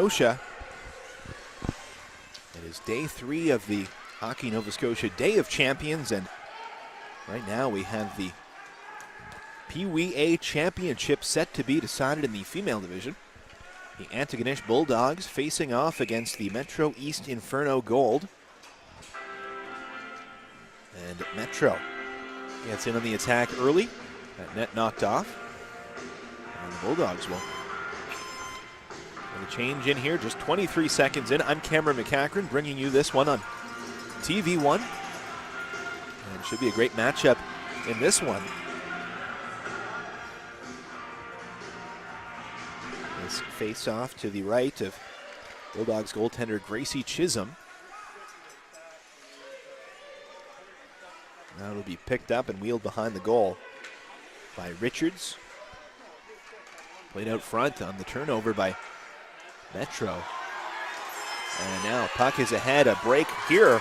Scotia. It is day 3 of the Hockey Nova Scotia Day of Champions, and right now we have the Peewee A Championship set to be decided in the female division. The Antigonish Bulldogs facing off against the Metro East Inferno Gold. And Metro gets in on the attack early. That net knocked off. And the Bulldogs will change in here, just 23 seconds in. I'm Cameron McCachran bringing you this one on TV1. And it should be a great matchup in this one. This face-off to the right of Bulldogs goaltender Gracie Chisholm. Now it'll be picked up and wheeled behind the goal by Richards. Played out front on the turnover by Metro. And now puck is ahead, a break here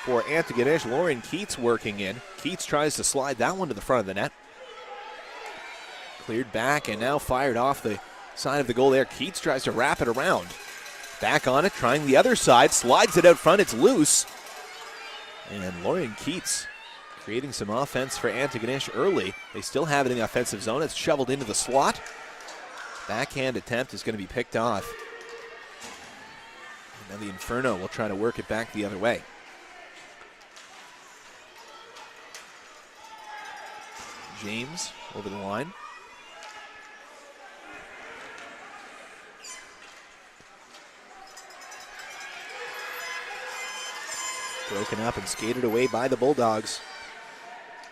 for Antigonish. Lauren Keats working in. Keats tries to slide that one to the front of the net. Cleared back and now fired off the side of the goal there. Keats tries to wrap it around. Back on it, trying the other side, slides it out front, it's loose. And Lauren Keats creating some offense for Antigonish early. They still have it in the offensive zone. It's shoveled into the slot. Backhand attempt is going to be picked off. And now the Inferno will try to work it back the other way. James over the line. Broken up and skated away by the Bulldogs.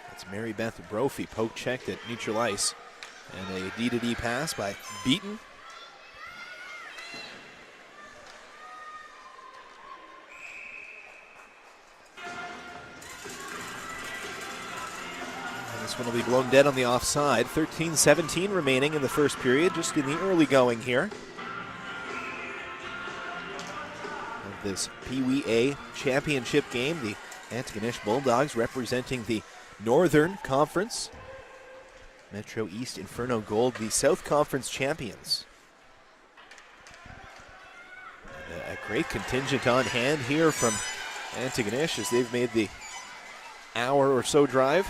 That's Mary Beth Brophy, poke checked at neutral ice. And a D-to-D pass by Beaton. And this one will be blown dead on the offside. 13-17 remaining in the first period, just in the early going here. This Peewee A championship game, the Antigonish Bulldogs representing the Northern Conference. Metro East Inferno Gold, the South Conference champions. A great contingent on hand here from Antigonish as they've made the hour or so drive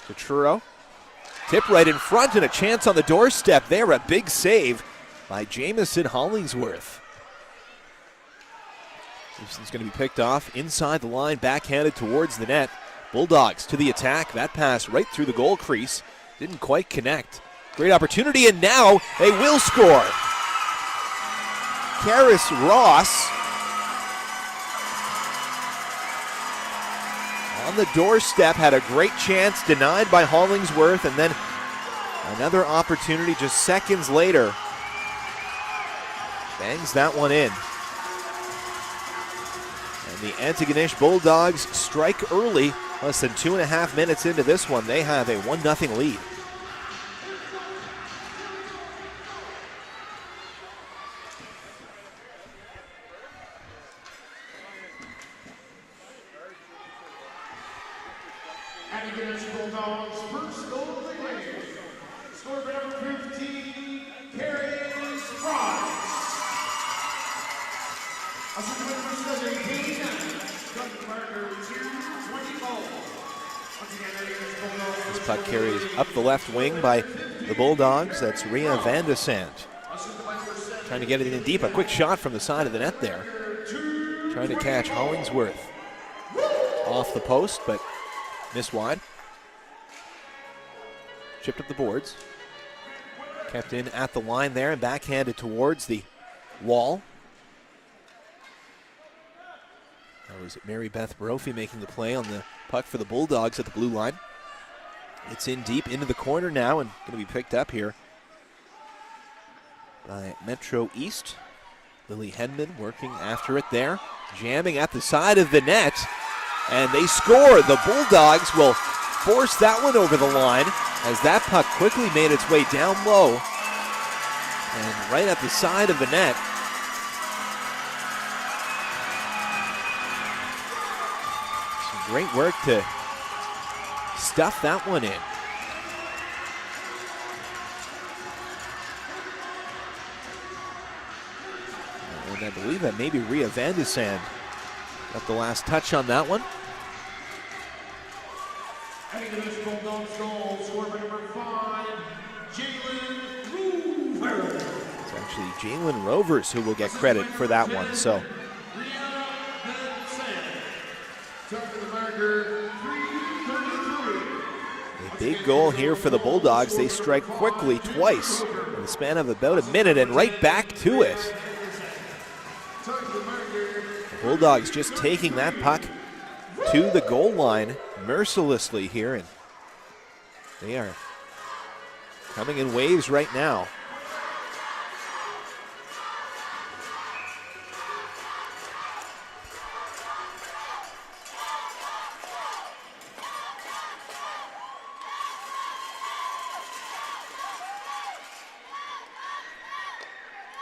to Truro. Tip right in front and a chance on the doorstep there. A big save by Jamison Hollingsworth. This is going to be picked off inside the line, backhanded towards the net. Bulldogs to the attack. That pass right through the goal crease. Didn't quite connect. Great opportunity, and now they will score. Karis Ross on the doorstep, had a great chance, denied by Hollingsworth, and then another opportunity just seconds later. Bangs that one in. The Antigonish Bulldogs strike early, less than 2.5 minutes into this one. They have a 1-0 lead. Antigonish Bulldogs first goal of the game. Score by number 15, Karis Ross. This puck carries up the left wing by the Bulldogs. That's Rhea Van de Sant. Trying to get it in deep. A quick shot from the side of the net there. Trying to catch Hollingsworth off the post, but missed wide. Chipped up the boards. Kept in at the line there and backhanded towards the wall. That was Mary Beth Brophy making the play on the puck for the Bulldogs at the blue line. It's in deep into the corner now and going to be picked up here by Metro East. Lily Henman working after it there, jamming at the side of the net, and they score. The Bulldogs will force that one over the line as that puck quickly made its way down low and right at the side of the net. Great work to stuff that one in. And I believe that maybe Rhea Van de Sand got the last touch on that one. Antigonish Bulldogs goal, scored by number 5, Jalen Rovers. It's actually Jalen Rovers who will get credit for that one. So Top of the marker, 3:33. a big goal here for the Bulldogs. They strike quickly twice in the span of about a minute and right back to it. Top of the marker, The Bulldogs just taking that puck to the goal line mercilessly here, and they are coming in waves right now.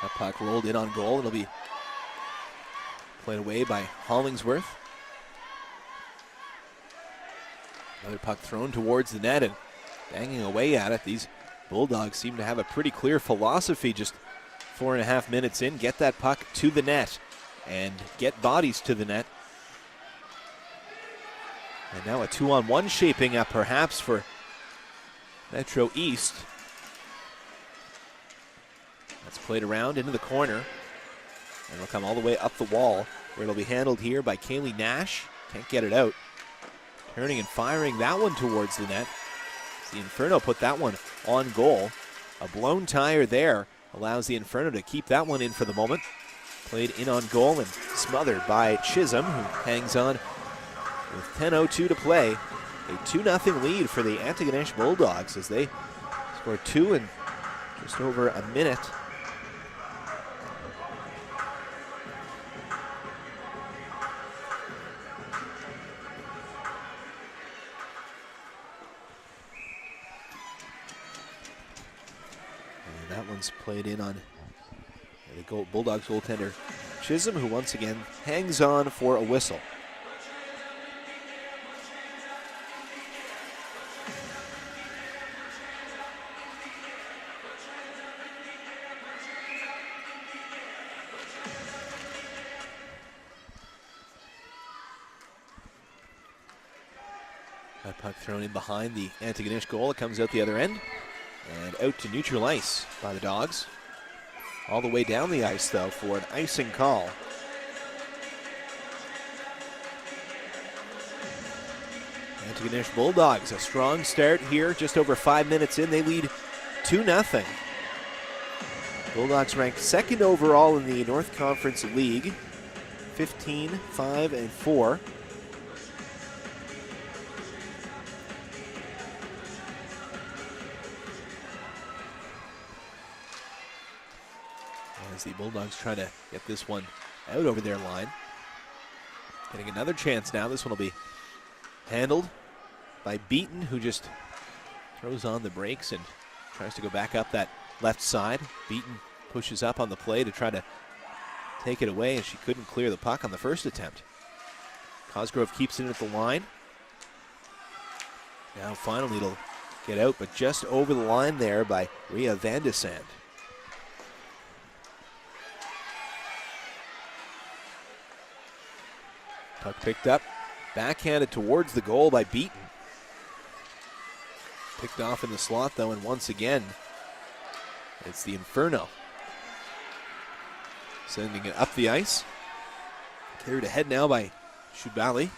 That puck rolled in on goal. It'll be played away by Hollingsworth. Another puck thrown towards the net and banging away at it. These Bulldogs seem to have a pretty clear philosophy just 4.5 minutes in. Get that puck to the net and get bodies to the net. And now a 2-on-1 shaping up perhaps for Metro East. That's played around into the corner. And it'll come all the way up the wall, where it'll be handled here by Kaylee Nash. Can't get it out. Turning and firing that one towards the net. The Inferno put that one on goal. A blown tire there allows the Inferno to keep that one in for the moment. Played in on goal and smothered by Chisholm, who hangs on with 10:02 to play. A 2-0 lead for the Antigonish Bulldogs as they score 2 in just over a minute. And that one's played in on the Bulldogs goaltender Chisholm, who once again hangs on for a whistle. That puck thrown in behind the Antigonish goal. It comes out the other end and out to neutral ice by the Dogs. All the way down the ice, though, for an icing call. Antigonish Bulldogs, a strong start here. Just over 5 minutes in, they lead 2-0. Bulldogs ranked second overall in the North Conference League, 15-5-4. As the Bulldogs try to get this one out over their line. Getting another chance now. This one will be handled by Beaton, who just throws on the brakes and tries to go back up that left side. Beaton pushes up on the play to try to take it away, and she couldn't clear the puck on the first attempt. Cosgrove keeps it at the line. Now finally it'll get out, but just over the line there by Rhea Van de Sand. Puck picked up, backhanded towards the goal by Beaton. Picked off in the slot though, and once again, it's the Inferno. Sending it up the ice. Carried ahead now by Shubali.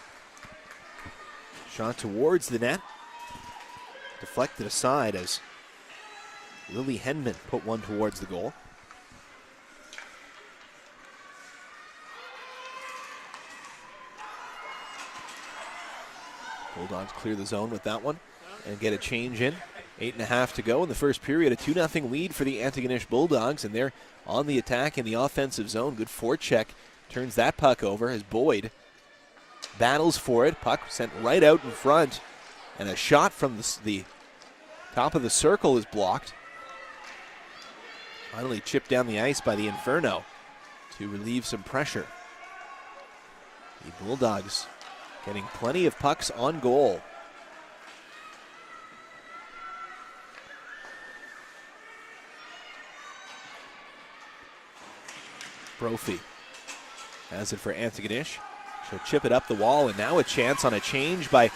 Shot towards the net. Deflected aside as Lily Henman put one towards the goal. Bulldogs clear the zone with that one and get a change in. 8.5 to go in the first period. A 2-0 lead for the Antigonish Bulldogs, and they're on the attack in the offensive zone. Good forecheck. Turns that puck over as Boyd battles for it. Puck sent right out in front, and a shot from the top of the circle is blocked. Finally chipped down the ice by the Inferno to relieve some pressure. The Bulldogs getting plenty of pucks on goal. Brophy Has it for Antigonish. She'll chip it up the wall, and now a chance on a change by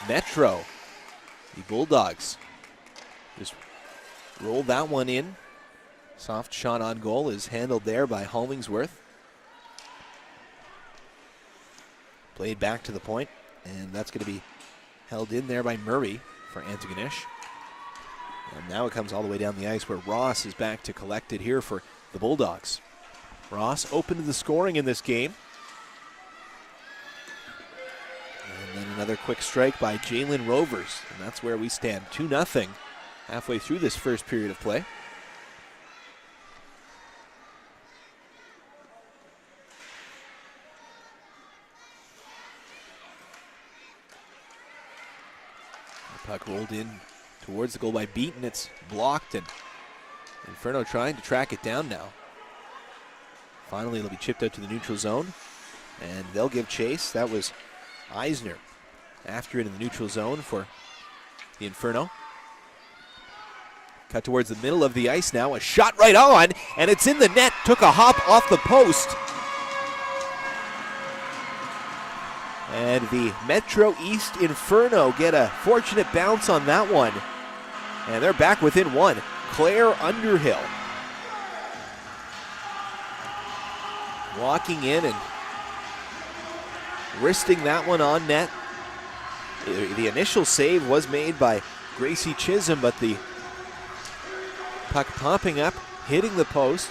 Metro. The Bulldogs just roll that one in. Soft shot on goal is handled there by Hollingsworth. Played back to the point, and that's going to be held in there by Murray for Antigonish. And now it comes all the way down the ice where Ross is back to collect it here for the Bulldogs. Ross open to the scoring in this game. And then another quick strike by Jalen Rovers, and that's where we stand, 2-0 halfway through this first period of play. The puck rolled in towards the goal by Beaton. It's blocked, and Inferno trying to track it down now. Finally, it'll be chipped out to the neutral zone, and they'll give chase. That was Eisner after it in the neutral zone for the Inferno. Cut towards the middle of the ice now. A shot right on, and it's in the net. Took a hop off the post. And the Metro East Inferno get a fortunate bounce on that one. And they're back within one. Claire Underhill walking in and wristing that one on net. The initial save was made by Gracie Chisholm, but the puck popping up, hitting the post,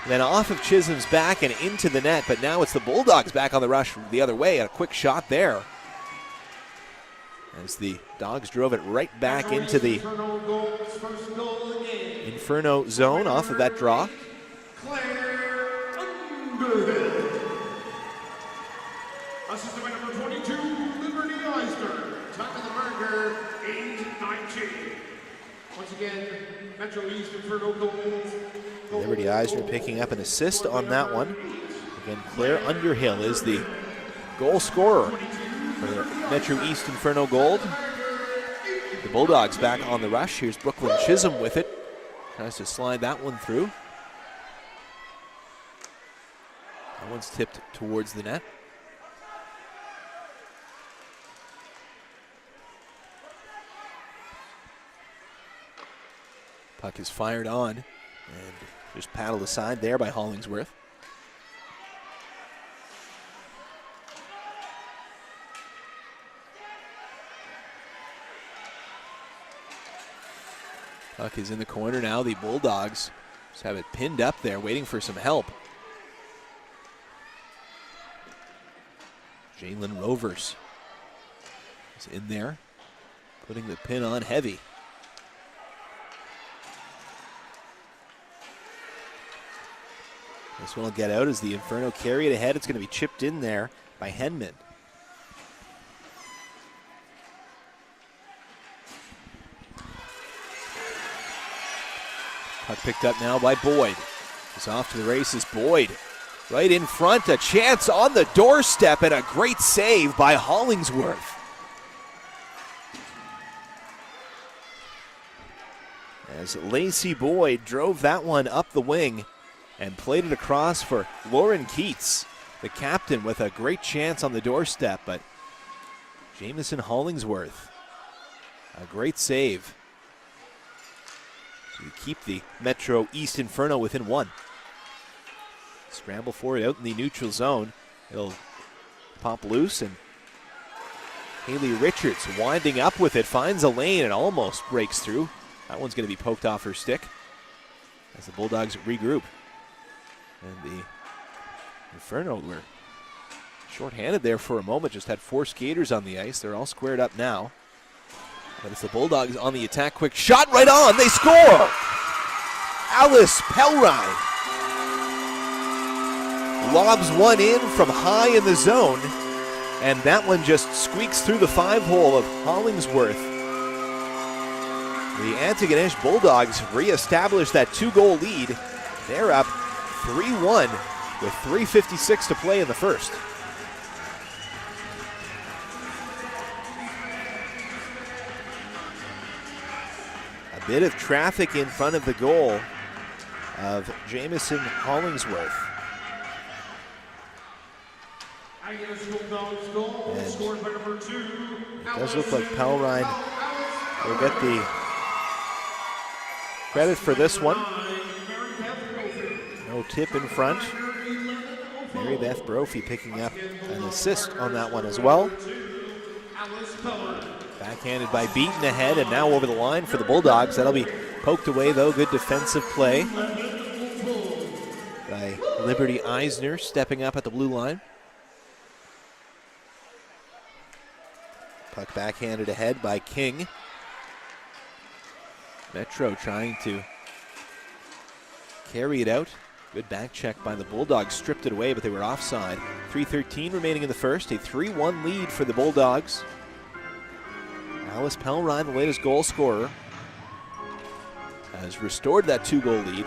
then off of Chisholm's back and into the net. But now it's the Bulldogs back on the rush the other way. A quick shot there as the Dogs drove it right back into the Inferno zone off of that draw. Claire Underhill. Assisted by number 22, Liberty Eisner. Top of the marker, 8-19. Once again, Metro East Inferno goals. Liberty Eisner picking up an assist on that one. Again, Claire Underhill is the goal scorer for the Metro East Inferno Gold. The Bulldogs back on the rush. Here's Brooklyn Chisholm with it. Tries to slide that one through. That one's tipped towards the net. Puck is fired on and just paddled aside there by Hollingsworth. Puck is in the corner now. The Bulldogs just have it pinned up there, waiting for some help. Jalen Rovers is in there, putting the pin on heavy. This one will get out as the Inferno carry it ahead. It's going to be chipped in there by Henman. Puck picked up now by Boyd. He's off to the races. Boyd right in front. A chance on the doorstep and a great save by Hollingsworth. As Lacey Boyd drove that one up the wing and played it across for Lauren Keats, the captain, with a great chance on the doorstep. But Jamison Hollingsworth, a great save to keep the Metro East Inferno within one. Scramble for it out in the neutral zone. It'll pop loose, and Haley Richards winding up with it, finds a lane and almost breaks through. That one's going to be poked off her stick as the Bulldogs regroup. And the Inferno were shorthanded there for a moment, just had 4 skaters on the ice. They're all squared up now. But it's the Bulldogs on the attack. Quick shot right on. They score! Alice Pelrine lobs one in from high in the zone, and that one just squeaks through the 5-hole of Hollingsworth. The Antigonish Bulldogs reestablish that 2-goal lead. They're up 3-1 with 3:56 to play in the first. A bit of traffic in front of the goal of Jamison Hollingsworth. And scored by number 2. It does look like Pelrine will get the credit for this one. No tip in front. Mary Beth Brophy picking up an assist on that one as well. Backhanded by Beaton ahead and now over the line for the Bulldogs. That'll be poked away though. Good defensive play by Liberty Eisner stepping up at the blue line. Puck backhanded ahead by King. Metro trying to carry it out. Good back check by the Bulldogs. Stripped it away, but they were offside. 3:13 remaining in the first. A 3-1 lead for the Bulldogs. Alice Pelrine, the latest goal scorer, has restored that 2-goal lead.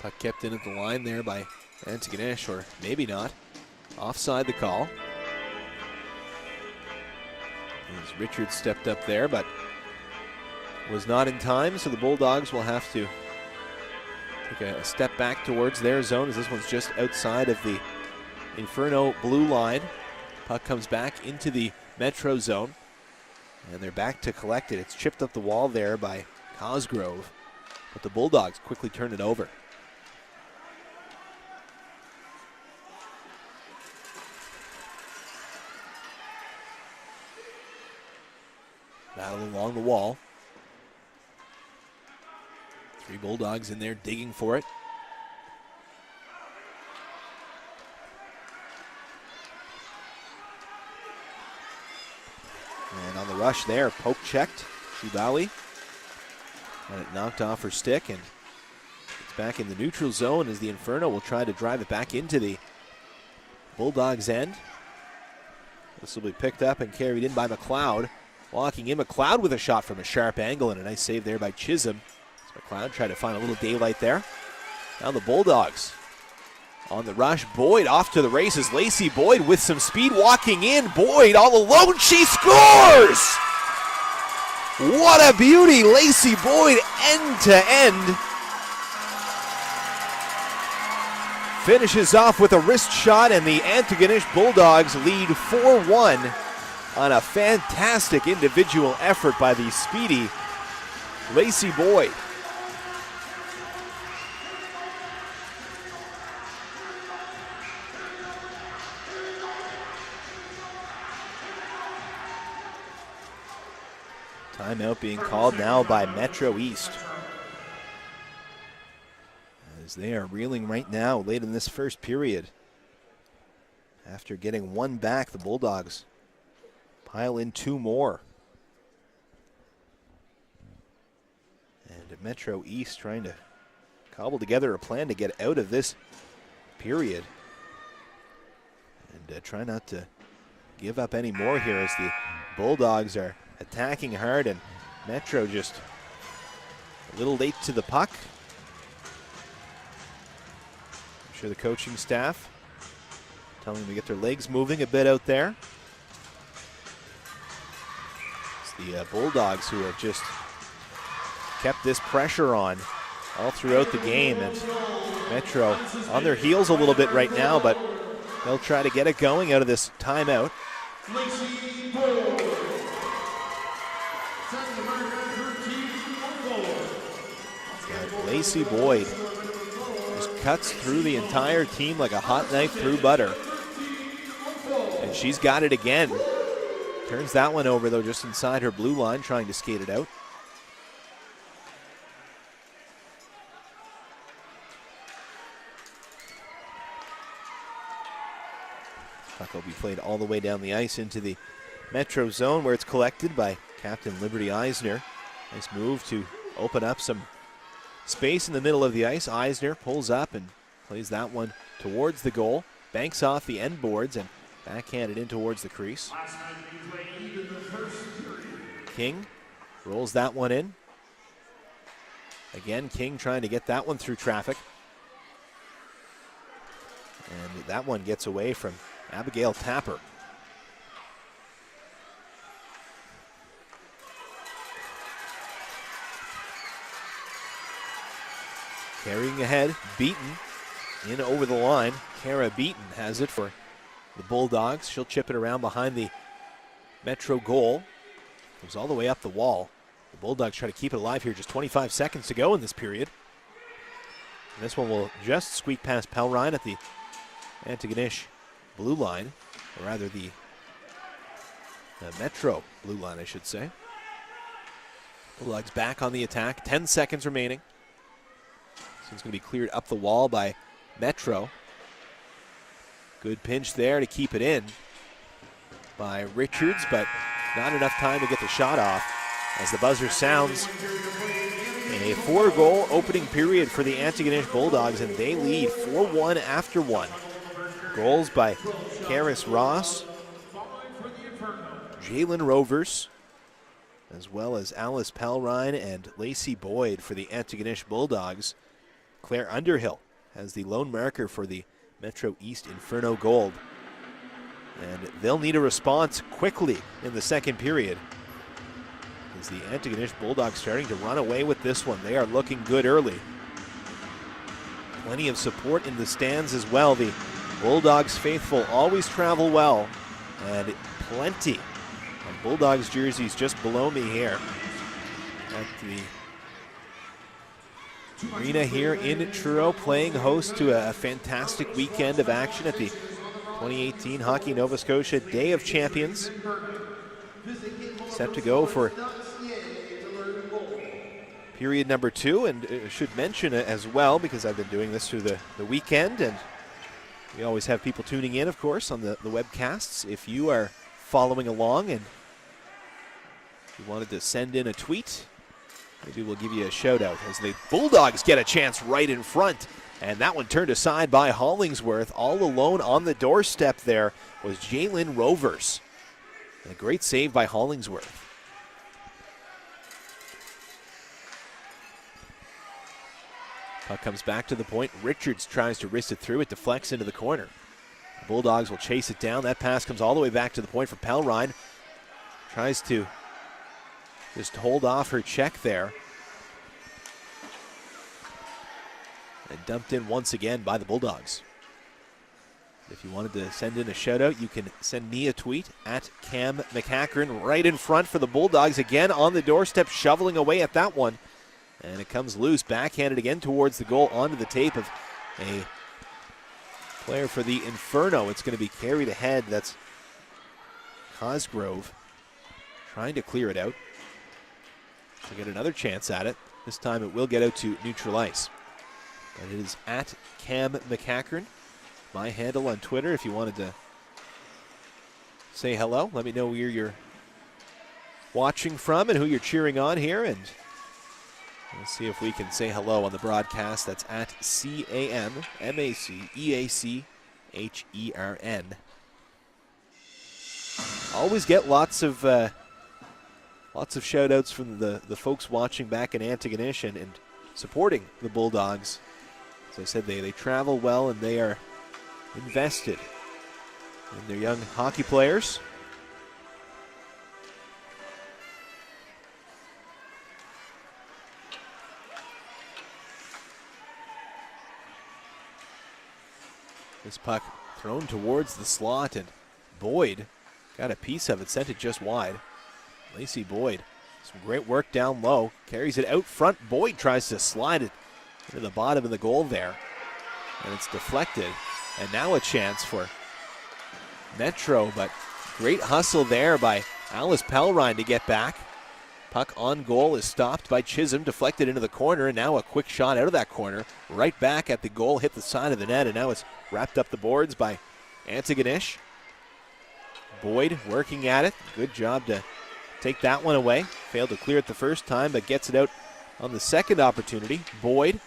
Puck kept in at the line there by Antigonish, or maybe not. Offside the call. As Richards stepped up there, but was not in time, so the Bulldogs will have to take a step back towards their zone, as this one's just outside of the Inferno blue line. Puck comes back into the Metro zone, and they're back to collect it. It's chipped up the wall there by Cosgrove, but the Bulldogs quickly turn it over. Battle along the wall. 3 Bulldogs in there digging for it. And on the rush there, poke checked. Shubali had it knocked off her stick, and it's back in the neutral zone as the Inferno will try to drive it back into the Bulldogs' end. This will be picked up and carried in by McLeod. Walking in, McLeod with a shot from a sharp angle, and a nice save there by Chisholm. So McLeod tried to find a little daylight there. Now the Bulldogs on the rush. Boyd off to the races. Lacey Boyd with some speed walking in. Boyd all alone. She scores! What a beauty. Lacey Boyd end to end. Finishes off with a wrist shot, and the Antigonish Bulldogs lead 4-1. On a fantastic individual effort by the speedy Lacey Boyd. Timeout being called now by Metro East, as they are reeling right now late in this first period. After getting one back, the Bulldogs pile in 2 more. And Metro East trying to cobble together a plan to get out of this period. And try not to give up any more here as the Bulldogs are attacking hard, and Metro just a little late to the puck. I'm sure the coaching staff telling them to get their legs moving a bit out there. The Bulldogs who have just kept this pressure on all throughout the game, and Metro on their heels a little bit right now, but they'll try to get it going out of this timeout. Lacey Boyd just cuts through the entire team like a hot knife through butter, and she's got it again. Turns that one over, though, just inside her blue line, trying to skate it out. Puck will be played all the way down the ice into the Metro zone, where it's collected by Captain Liberty Eisner. Nice move to open up some space in the middle of the ice. Eisner pulls up and plays that one towards the goal. Banks off the end boards and backhanded in towards the crease. King rolls that one in. Again, King trying to get that one through traffic. And that one gets away from Abigail Tapper. Carrying ahead, Beaton in over the line. Kara Beaton has it for the Bulldogs. She'll chip it around behind the Metro goal. Goes all the way up the wall. The Bulldogs try to keep it alive here. Just 25 seconds to go in this period. And this one will just squeak past Pelrine at the Antigonish blue line, or rather the Metro blue line, I should say. Bulldogs back on the attack. 10 seconds remaining. So it's going to be cleared up the wall by Metro. Good pinch there to keep it in by Richards, but not enough time to get the shot off as the buzzer sounds. A 4-goal opening period for the Antigonish Bulldogs, and they lead 4-1 after one. Goals by Karis Ross, Jalen Rovers, as well as Alice Pelrine and Lacey Boyd for the Antigonish Bulldogs. Claire Underhill has the lone marker for the Metro East Inferno Gold. And they'll need a response quickly in the second period, as the Antigonish Bulldogs starting to run away with this one. They are looking good early. Plenty of support in the stands as well. The Bulldogs faithful always travel well, and plenty of Bulldogs jerseys just below me here at the arena here in Truro, playing host to a fantastic weekend of action at the 2018 Hockey Nova Scotia Day of Champions. Set to go for period number 2, and should mention it as well, because I've been doing this through the weekend, and we always have people tuning in, of course, on the webcasts. If you are following along and you wanted to send in a tweet, maybe we'll give you a shout out as the Bulldogs get a chance right in front. And that one turned aside by Hollingsworth. All alone on the doorstep there was Jalen Rovers. And a great save by Hollingsworth. Puck comes back to the point. Richards tries to wrist it through. It deflects into the corner. The Bulldogs will chase it down. That pass comes all the way back to the point for Pelrine. Tries to just hold off her check there. And dumped in once again by the Bulldogs. If you wanted to send in a shout out, you can send me a tweet at Cam McCackern, right in front for the Bulldogs. Again on the doorstep, shoveling away at that one. And it comes loose, backhanded again towards the goal, onto the tape of a player for the Inferno. It's going to be carried ahead. That's Cosgrove trying to clear it out. To get another chance at it. This time it will get out to neutral ice. And it is at Cam McCackern, my handle on Twitter. If you wanted to say hello, let me know where you're watching from and who you're cheering on here, and we'll see if we can say hello on the broadcast. That's at CAMMACEACHERN. Always get lots of shout outs from the folks watching back in Antigonish and supporting the Bulldogs. As I said, they travel well, and they are invested in their young hockey players. This puck thrown towards the slot, and Boyd got a piece of it, sent it just wide. Lacey Boyd, some great work down low, carries it out front. Boyd tries to slide it into the bottom of the goal there, and it's deflected. And now a chance for Metro, but great hustle there by Alice Pelrine to get back. Puck on goal is stopped by Chisholm, deflected into the corner, and now a quick shot out of that corner, right back at the goal, hit the side of the net, and now it's wrapped up the boards by Antigonish. Boyd working at it, good job to take that one away. Failed to clear it the first time, but gets it out on the second opportunity. Boyd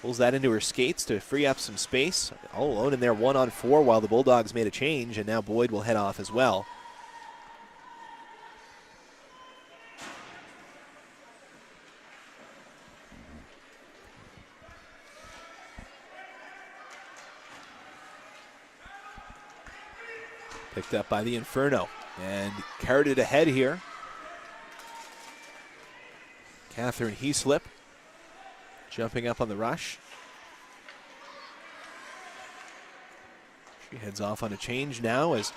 pulls that into her skates to free up some space. All alone in there, 1-on-4, while the Bulldogs made a change, and now Boyd will head off as well. Picked up by the Inferno and carried it ahead here. Catherine Heaslip jumping up on the rush. She heads off on a change now as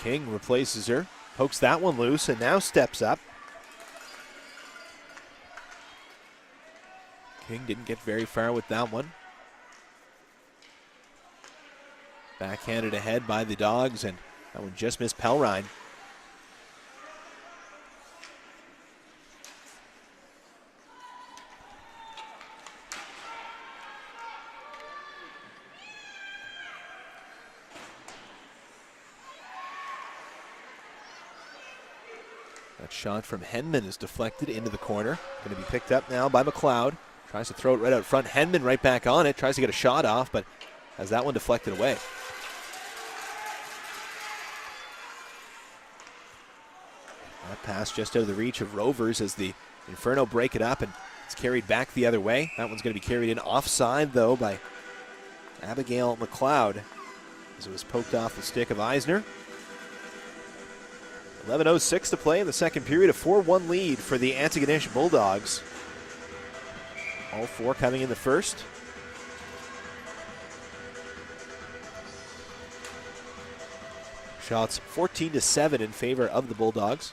King replaces her. Pokes that one loose and now steps up. King didn't get very far with that one. Backhanded ahead by the Dogs, and that one just missed Pelrine. That shot from Henman is deflected into the corner. Going to be picked up now by McLeod. Tries to throw it right out front. Henman right back on it. Tries to get a shot off, but has that one deflected away. That pass just out of the reach of Rovers as the Inferno break it up, and it's carried back the other way. That one's going to be carried in offside, though, by Abigail McLeod as it was poked off the stick of Eisner. 11:06 to play in the second period. A 4-1 lead for the Antigonish Bulldogs. All four coming in the first. Shots 14-7 in favor of the Bulldogs.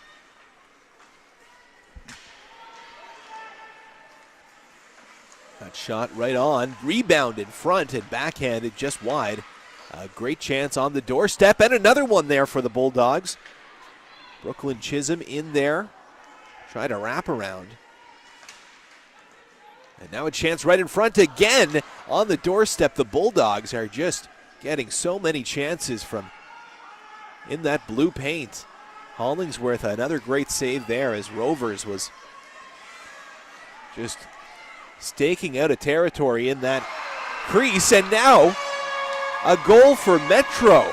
That shot right on. Rebound in front and backhanded just wide. A great chance on the doorstep, and another one there for the Bulldogs. Brooklyn Chisholm in there. Try to wrap around. And now a chance right in front again on the doorstep. The Bulldogs are just getting so many chances from in that blue paint. Hollingsworth, another great save there as Rovers was just staking out a territory in that crease. And now a goal for Metro.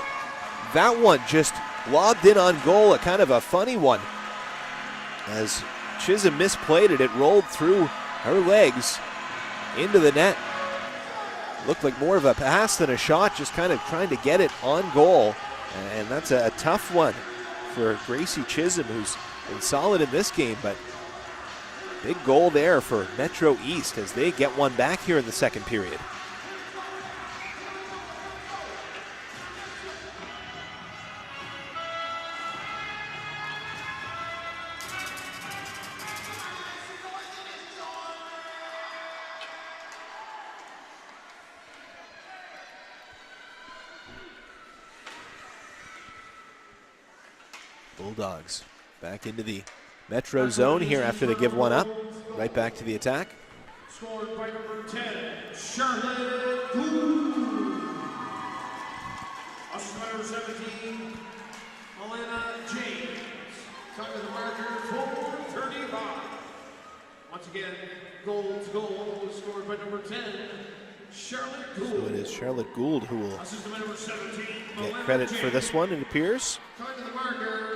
That one just lobbed in on goal, a kind of a funny one. As Chisholm misplayed it, it rolled through her legs into the net. Looked like more of a pass than a shot, just kind of trying to get it on goal. And that's a tough one for Gracie Chisholm, who's been solid in this game, but big goal there for Metro East as they get one back here in the second period. Bulldogs back into the Metro zone here after they give one up. Right back to the attack. Scored by number 10, Charlotte Gould. Assistant number 17, Elena James. Time of the marker, 4:35. Once again, goal to goal scored by number 10, Charlotte Gould. So it is Charlotte Gould who will Assistant number 17, get credit for this one, it appears. Time of the marker,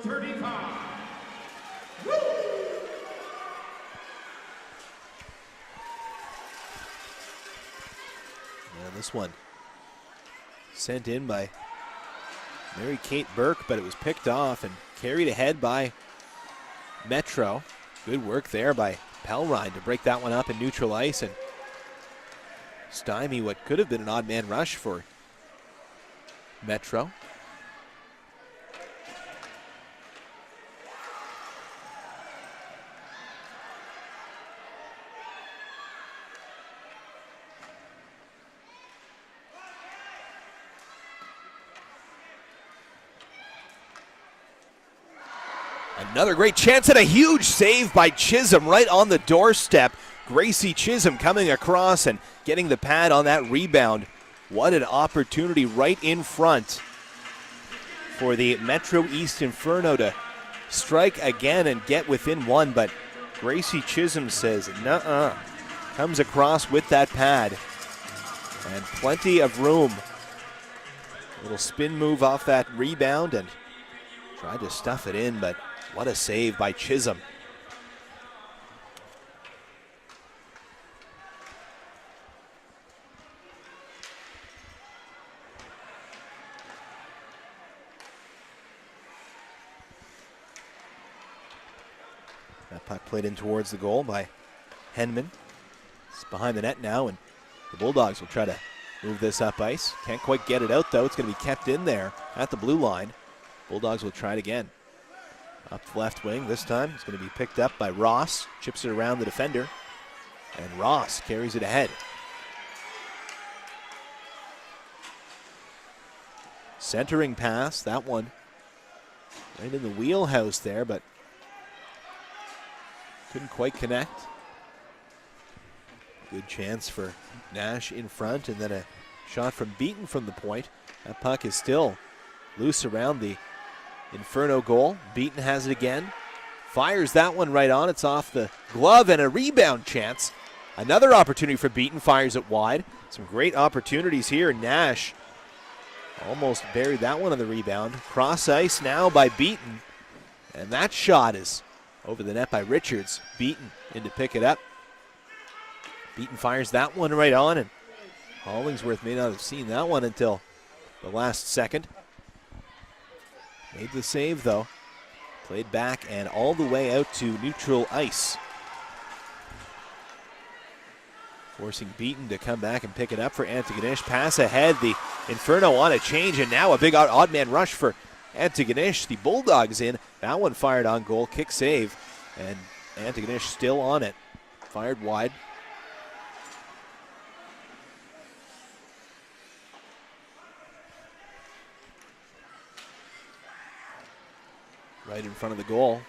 4:35. This one sent in by Mary Kate Burke, but it was picked off and carried ahead by Metro. Good work there by Pelrine to break that one up in neutral ice and stymie what could have been an odd man rush for Metro. Another great chance and a huge save by Chisholm right on the doorstep. Gracie Chisholm coming across and getting the pad on that rebound. What an opportunity right in front for the Metro East Inferno to strike again and get within one, but Gracie Chisholm says, nuh-uh. Comes across with that pad and plenty of room. A little spin move off that rebound and tried to stuff it in, but what a save by Chisholm. That puck played in towards the goal by Henman. It's behind the net now, and the Bulldogs will try to move this up ice. Can't quite get it out, though. It's going to be kept in there at the blue line. Bulldogs will try it again. Up the left wing this time. It's going to be picked up by Ross. Chips it around the defender. And Ross carries it ahead. Centering pass, that one right in the wheelhouse there, but couldn't quite connect. Good chance for Nash in front, and then a shot from Beaton from the point. That puck is still loose around the Inferno goal. Beaton has it again. Fires that one right on. It's off the glove, and a rebound chance. Another opportunity for Beaton. Fires it wide. Some great opportunities here. Nash almost buried that one on the rebound. Cross ice now by Beaton. And that shot is over the net by Richards. Beaton in to pick it up. Beaton fires that one right on, and Hollingsworth may not have seen that one until the last second. Made the save, though. Played back and all the way out to neutral ice. Forcing Beaton to come back and pick it up for Antigonish. Pass ahead, the Inferno on a change, and now a big odd man rush for Antigonish. The Bulldogs in. That one fired on goal, kick save, and Antigonish still on it. Fired wide. Right in front of the goal.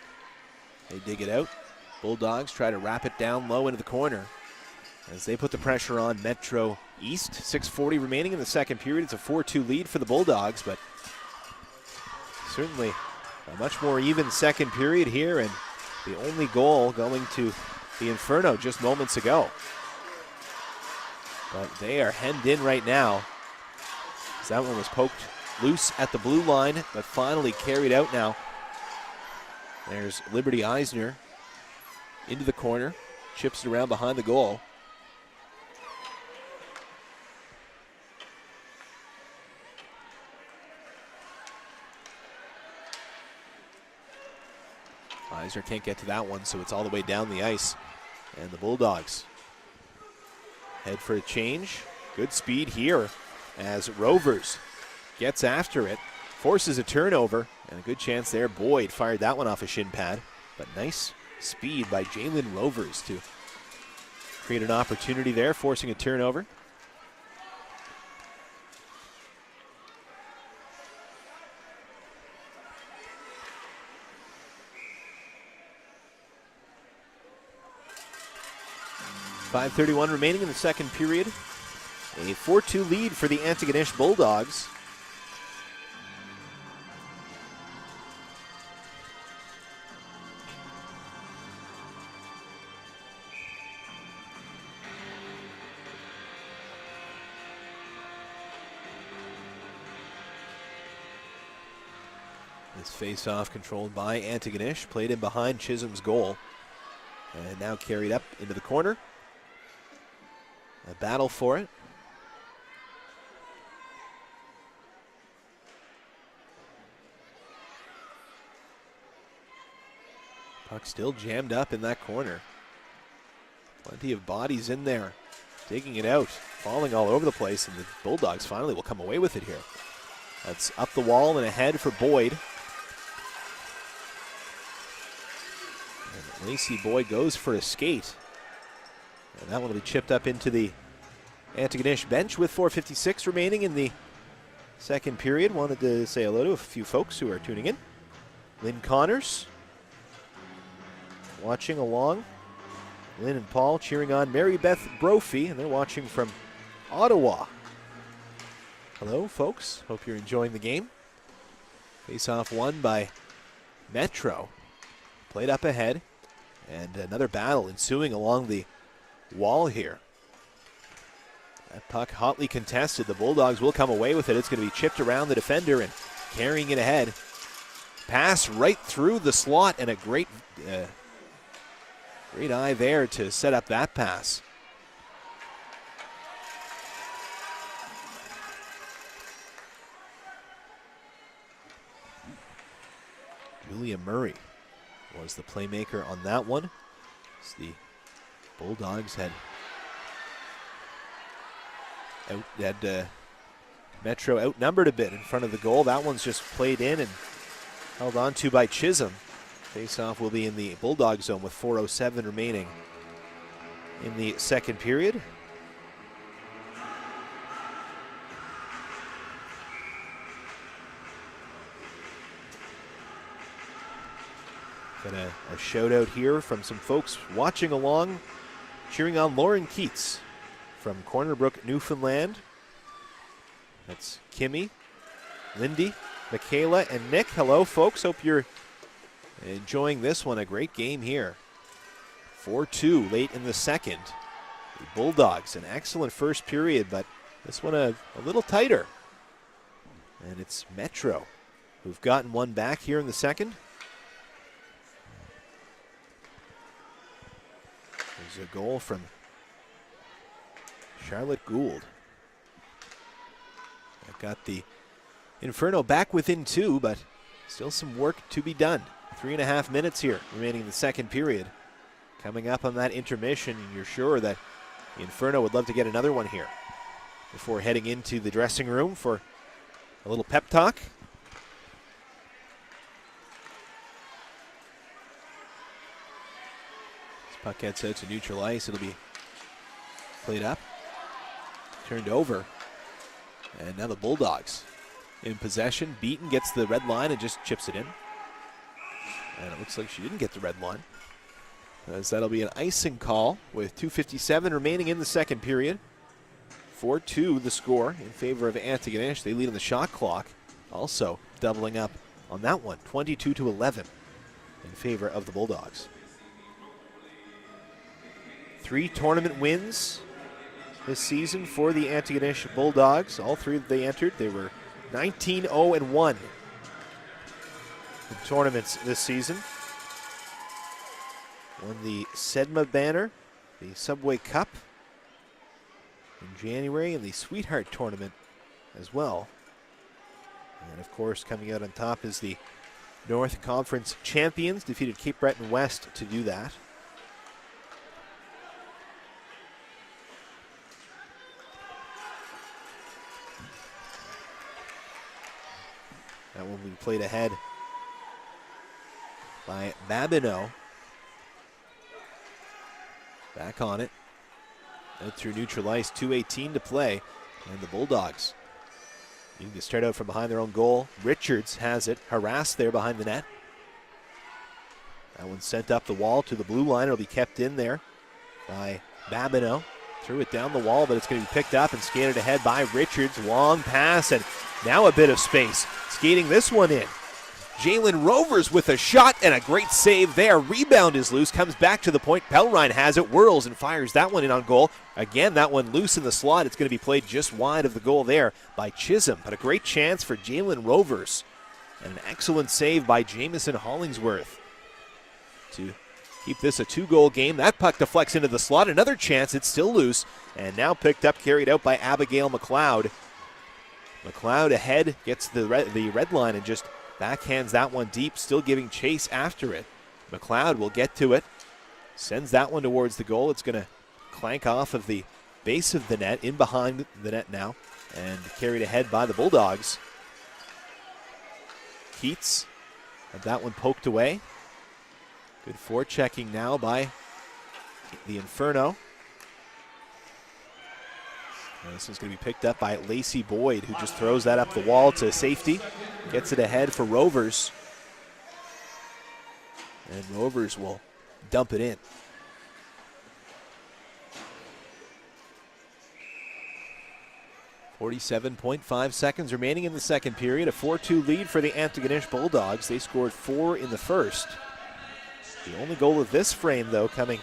They dig it out. Bulldogs try to wrap it down low into the corner as they put the pressure on Metro East. 6:40 remaining in the second period. It's a 4-2 lead for the Bulldogs, but certainly a much more even second period here, and the only goal going to the Inferno just moments ago. But they are hemmed in right now, as that one was poked loose at the blue line, but finally carried out now. There's Liberty Eisner into the corner, chips it around behind the goal. Eisner can't get to that one, so it's all the way down the ice. And the Bulldogs head for a change. Good speed here as Rovers gets after it, forces a turnover, and a good chance there. Boyd fired that one off a shin pad, but nice speed by Jalen Rovers to create an opportunity there, forcing a turnover. .5:31 remaining in the second period. A 4-2 lead for the Antigonish Bulldogs. This face-off controlled by Antigonish, played in behind Chisholm's goal, and now carried up into the corner. A battle for it. Puck still jammed up in that corner. Plenty of bodies in there, digging it out, falling all over the place, and the Bulldogs finally will come away with it here. That's up the wall and ahead for Boyd. And Lacey Boyd goes for a skate. And that one will be chipped up into the Antigonish bench with 4:56 remaining in the second period. Wanted to say hello to a few folks who are tuning in. Lynn Connors watching along. Lynn and Paul cheering on Mary Beth Brophy, and they're watching from Ottawa. Hello, folks. Hope you're enjoying the game. Face-off won by Metro. Played up ahead, and another battle ensuing along the wall here. That puck hotly contested. The Bulldogs will come away with it. It's going to be chipped around the defender and carrying it ahead. Pass right through the slot, and a great eye there to set up that pass. Julia Murray was the playmaker on that one. As the Bulldogs had Metro outnumbered a bit in front of the goal. That one's just played in and held on to by Chisholm. Face-off will be in the Bulldog zone with 4:07 remaining in the second period. Got a shout out here from some folks watching along, cheering on Lauren Keats from Corner Brook, Newfoundland. That's Kimmy, Lindy, Michaela, and Nick. Hello, folks. Hope you're enjoying this one. A great game here. 4-2 late in the second. The Bulldogs, an excellent first period, but this one a little tighter. And it's Metro who've gotten one back here in the second. There's a goal from Charlotte Gould. I've got the Inferno back within 2, but still some work to be done. 3.5 minutes here remaining in the second period. Coming up on that intermission, and you're sure that the Inferno would love to get another one here before heading into the dressing room for a little pep talk. This puck gets out to neutral ice. It'll be played up, turned over, and now the Bulldogs in possession. Beaton gets the red line and just chips it in. And it looks like she didn't get the red line, as that'll be an icing call with 2:57 remaining in the second period. 4-2 the score in favor of Antigonish. They lead on the shot clock, also doubling up on that one, 22-11 in favor of the Bulldogs. 3 tournament wins this season for the Antigonish Bulldogs. All 3 that they entered, they were 19-0-1 in tournaments this season. Won the Sedma banner, the Subway Cup in January, and the Sweetheart Tournament as well. And of course, coming out on top is the North Conference champions, defeated Cape Breton West to do that. That one will be played ahead by Babineau. Back on it. Out through neutral ice, 2:18 to play. And the Bulldogs needing to start out from behind their own goal. Richards has it, harassed there behind the net. That one sent up the wall to the blue line. It'll be kept in there by Babineau. Threw it down the wall, but it's going to be picked up and skated ahead by Richards. Long pass, and now a bit of space. Skating this one in. Jalen Rovers with a shot and a great save there. Rebound is loose, comes back to the point. Pellerine has it, whirls and fires that one in on goal. Again, that one loose in the slot. It's going to be played just wide of the goal there by Chisholm. But a great chance for Jalen Rovers. And an excellent save by Jamison Hollingsworth to keep this a 2-goal game. That puck deflects into the slot. Another chance, it's still loose. And now picked up, carried out by Abigail McLeod. McLeod ahead, gets the red line and just backhands that one deep, still giving chase after it. McLeod will get to it, sends that one towards the goal. It's going to clank off of the base of the net, in behind the net now, and carried ahead by the Bulldogs. Keats had that one poked away. Good forechecking now by the Inferno. And this is going to be picked up by Lacey Boyd, who just throws that up the wall to safety. Gets it ahead for Rovers. And Rovers will dump it in. .5 seconds remaining in the second period. A 4-2 lead for the Antigonish Bulldogs. They scored 4 in the first. The only goal of this frame, though, coming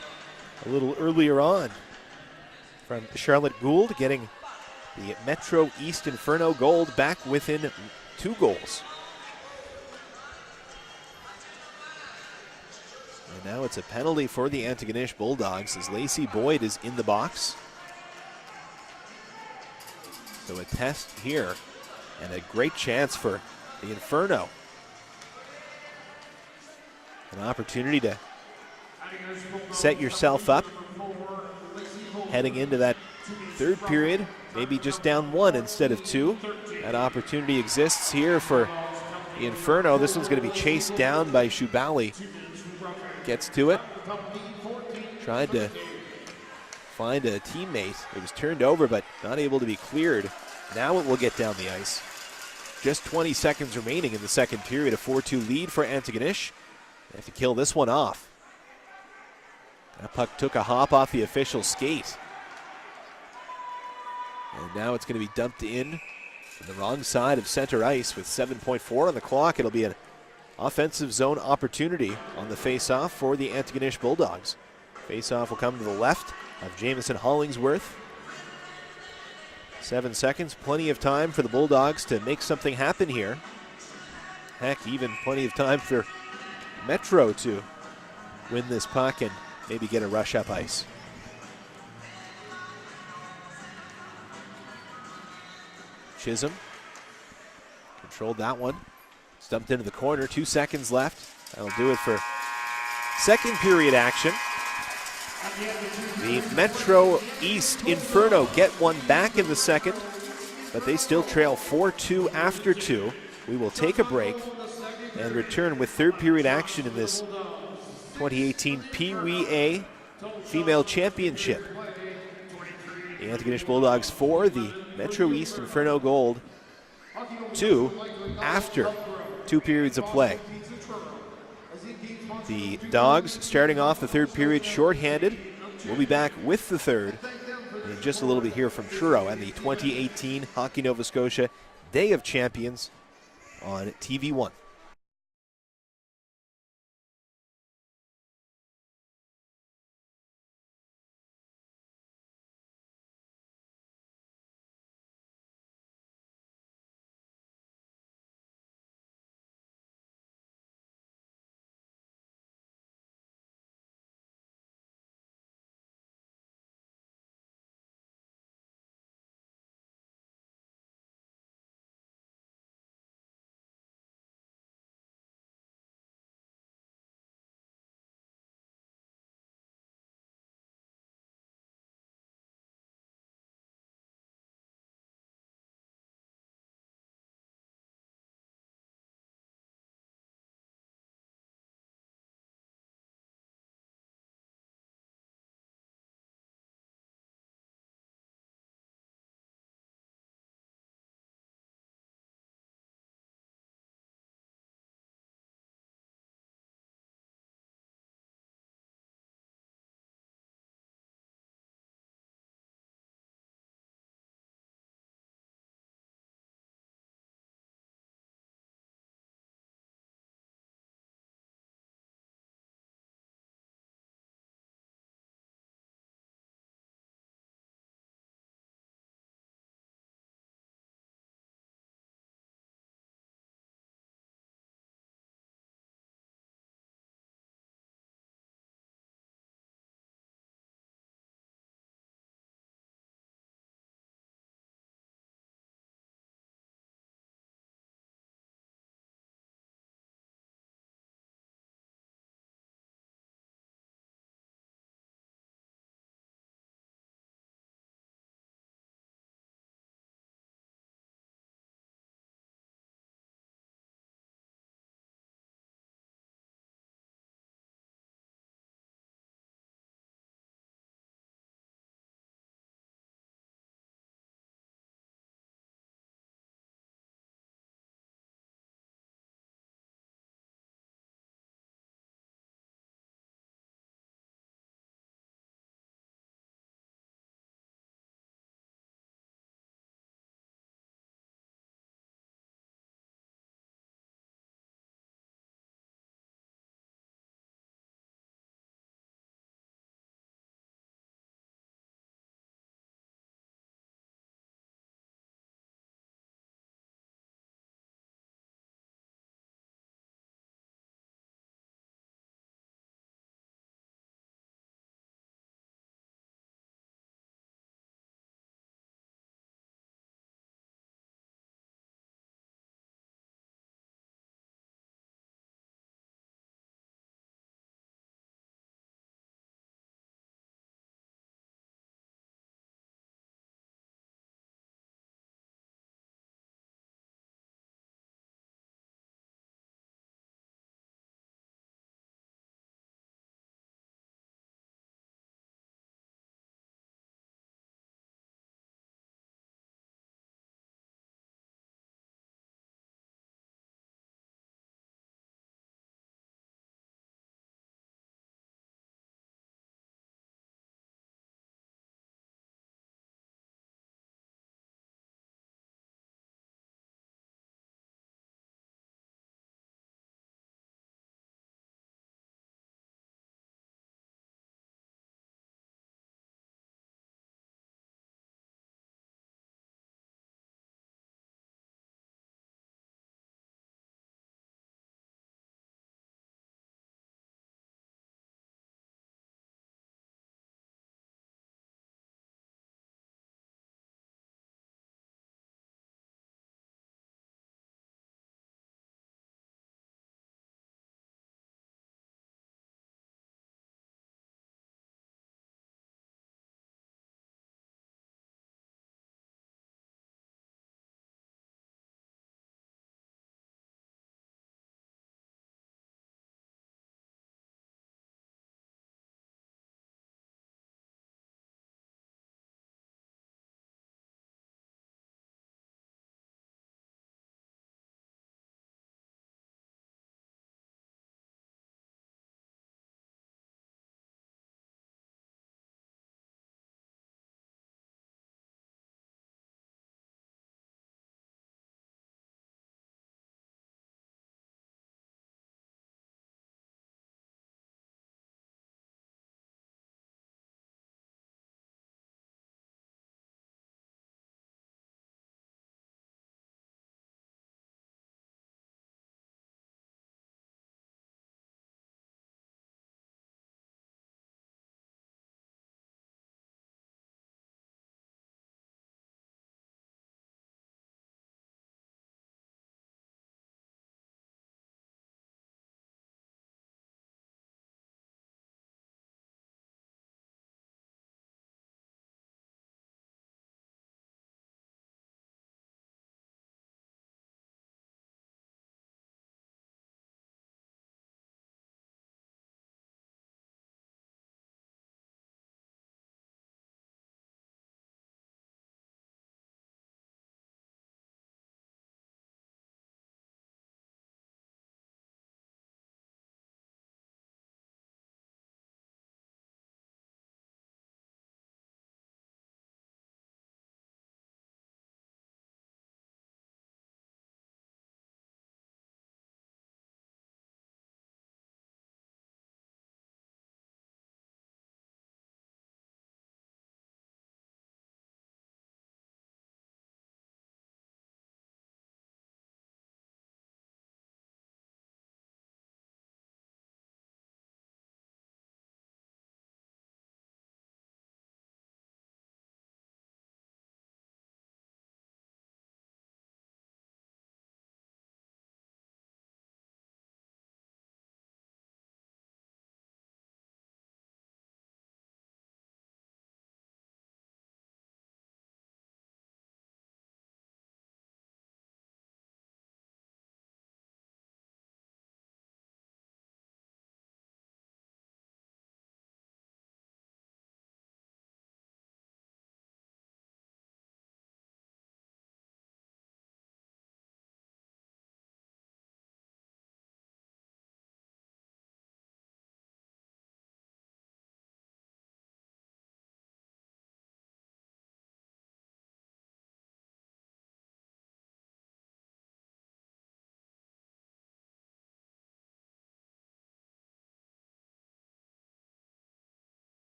a little earlier on from Charlotte Gould, getting the Metro East Inferno Gold back within 2 goals. And now it's a penalty for the Antigonish Bulldogs as Lacey Boyd is in the box. So a test here and a great chance for the Inferno. An opportunity to set yourself up heading into that third period, maybe just down 1 instead of 2. That opportunity exists here for the Inferno. This one's going to be chased down by Shubali. Gets to it. Tried to find a teammate. It was turned over, but not able to be cleared. Now it will get down the ice. Just 20 seconds remaining in the second period. A 4-2 lead for Antigonish. They have to kill this one off. That puck took a hop off the official skate. And now it's going to be dumped in on the wrong side of center ice with 7.4 on the clock. It'll be an offensive zone opportunity on the face-off for the Antigonish Bulldogs. Face-off will come to the left of Jamison Hollingsworth. 7 seconds, plenty of time for the Bulldogs to make something happen here. Heck, even plenty of time for Metro to win this puck and maybe get a rush up ice. Chisholm controlled that one. Stumped into the corner, 2 seconds left. That'll do it for second period action. The Metro East Inferno get one back in the second, but they still trail 4-2 after 2. We will take a break and return with third period action in this 2018 Peewee A Female Championship. The Antigonish Bulldogs 4, the Metro East Inferno Gold 2 after 2 periods of play. The Dogs starting off the third period shorthanded. We'll be back with the third in just a little bit here from Truro and the 2018 Hockey Nova Scotia Day of Champions on TV1.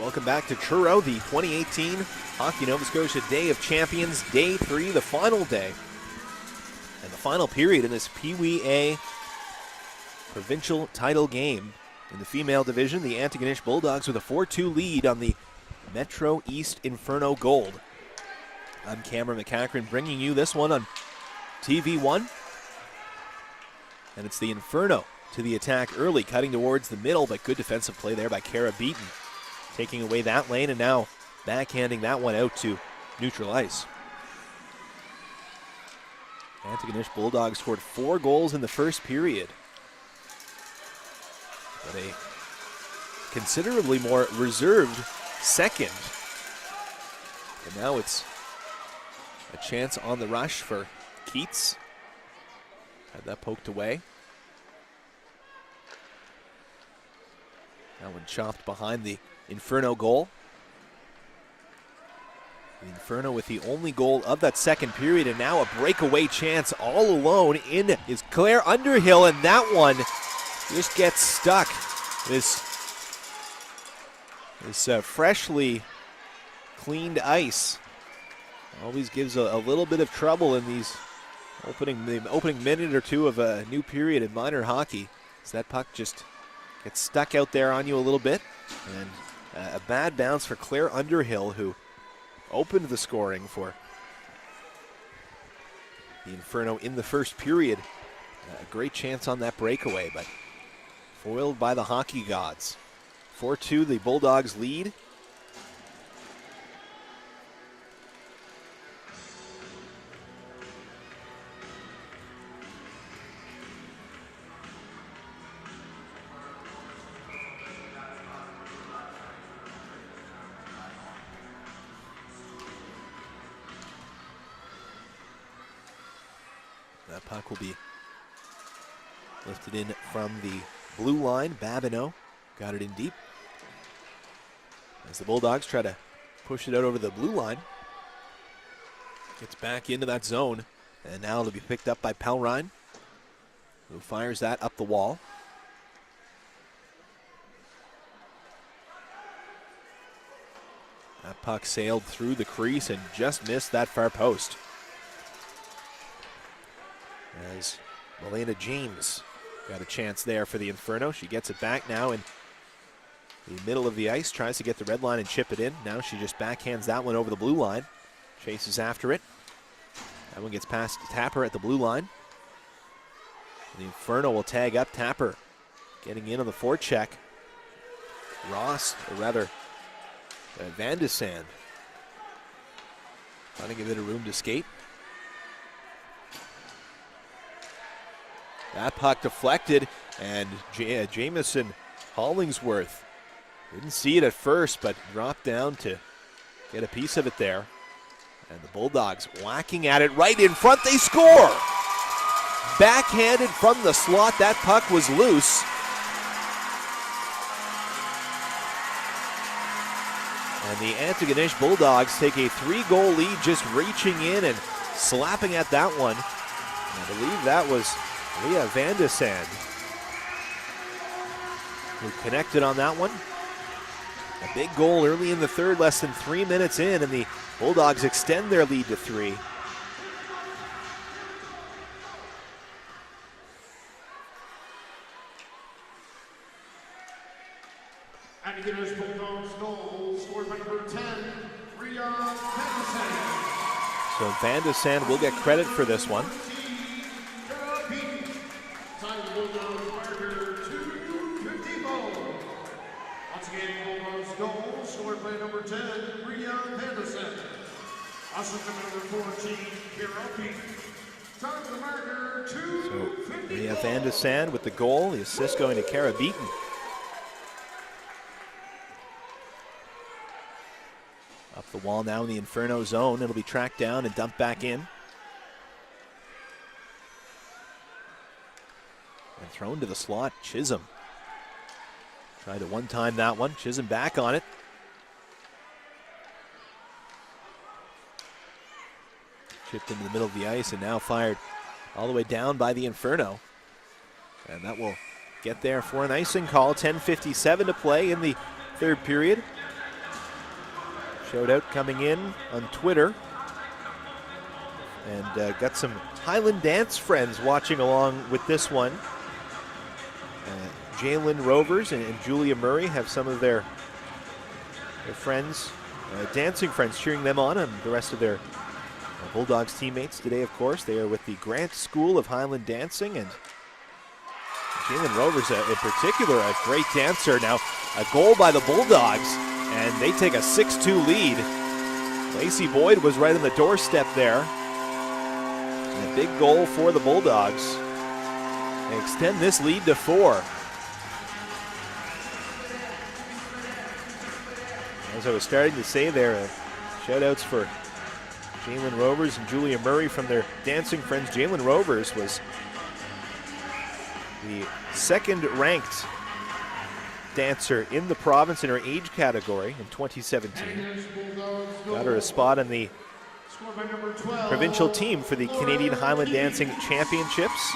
Welcome back to Truro, the 2018 Hockey Nova Scotia Day of Champions, Day 3, the final day. And the final period in this Peewee A provincial title game. In the female division, the Antigonish Bulldogs with a 4-2 lead on the Metro East Inferno Gold. I'm Cameron McCachran bringing you this one on TV1. And it's the Inferno to the attack early, cutting towards the middle, but good defensive play there by Kara Beaton. Taking away that lane and now backhanding that one out to neutral ice. Antigonish Bulldogs scored 4 goals in the first period. But a considerably more reserved second. And now it's a chance on the rush for Keats. Had that poked away. That one chopped behind the Inferno goal. The Inferno with the only goal of that second period, and now a breakaway chance all alone in is Claire Underhill, and that one just gets stuck. This freshly cleaned ice always gives a little bit of trouble in these opening minute or two of a new period in minor hockey. So that puck just gets stuck out there on you a little bit, and a bad bounce for Claire Underhill, who opened the scoring for the Inferno in the first period. A great chance on that breakaway, but foiled by the hockey gods. 4-2, the Bulldogs lead. That puck will be lifted in from the blue line. Babineau got it in deep. As the Bulldogs try to push it out over the blue line. Gets back into that zone. And now it'll be picked up by Pelrine, who fires that up the wall. That puck sailed through the crease and just missed that far post. As Milena James got a chance there for the Inferno. She gets it back now in the middle of the ice, tries to get the red line and chip it in. Now she just backhands that one over the blue line. Chases after it. That one gets past Tapper at the blue line. The Inferno will tag up Tapper. Getting in on the forecheck. Ross, or rather, Van de Sand. Finding a bit of room to skate. That puck deflected, and Jamison Hollingsworth didn't see it at first, but dropped down to get a piece of it there. And the Bulldogs whacking at it right in front. They score! Backhanded from the slot. That puck was loose. And the Antigonish Bulldogs take a 3-goal lead, just reaching in and slapping at that one. I believe that was Leah Van de Sand who connected on that one. A big goal early in the third, less than 3 minutes in, and the Bulldogs extend their lead to 3. Antigonish Bulldogs goal scored by number 10, Rhea Van de Sand. So Van de Sand will get credit for this one. Goal scored by number 10, Rhea Van de Sand. Also coming number 14, Kara Beaton. Time to the marker, 2:50. So Rhea Van de Sand with the goal, the assist going to Kara Beaton. Up the wall now in the Inferno zone. It'll be tracked down and dumped back in. And thrown to the slot, Chisholm. Tried to one-time that one. Chisholm back on it. Chipped into the middle of the ice and now fired all the way down by the Inferno. And that will get there for an icing call. 10:57 to play in the third period. Shout out coming in on Twitter. And got some Highland Dance friends watching along with this one. Jalen Rovers and Julia Murray have some of their friends, dancing friends, cheering them on, and the rest of their Bulldogs teammates today, of course. They are with the Grant School of Highland Dancing, and Jalen Rovers, in particular, a great dancer. Now, a goal by the Bulldogs, and they take a 6-2 lead. Lacey Boyd was right on the doorstep there. And a big goal for the Bulldogs. They extend this lead to 4. As I was starting to say there, shout-outs for Jalen Rovers and Julia Murray from their dancing friends. Jalen Rovers was the second-ranked dancer in the province in her age category in 2017. Got her a spot on the provincial team for the Canadian Highland Dancing Championships.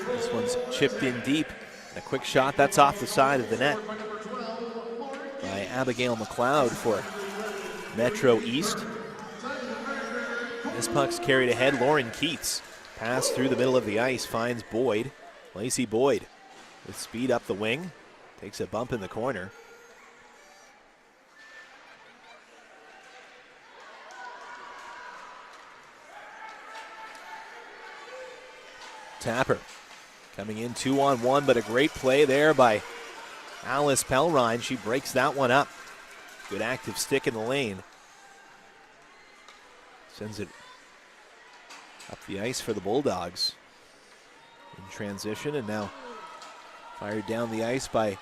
This one's chipped in deep. A quick shot, that's off the side of the net by Abigail McLeod for Metro East. This puck's carried ahead. Lauren Keats pass through the middle of the ice, finds Boyd. Lacey Boyd with speed up the wing, takes a bump in the corner. Tapper coming in 2-on-1, but a great play there by Alice Pellrine. She breaks that one up. Good active stick in the lane. Sends it up the ice for the Bulldogs in transition, and now fired down the ice by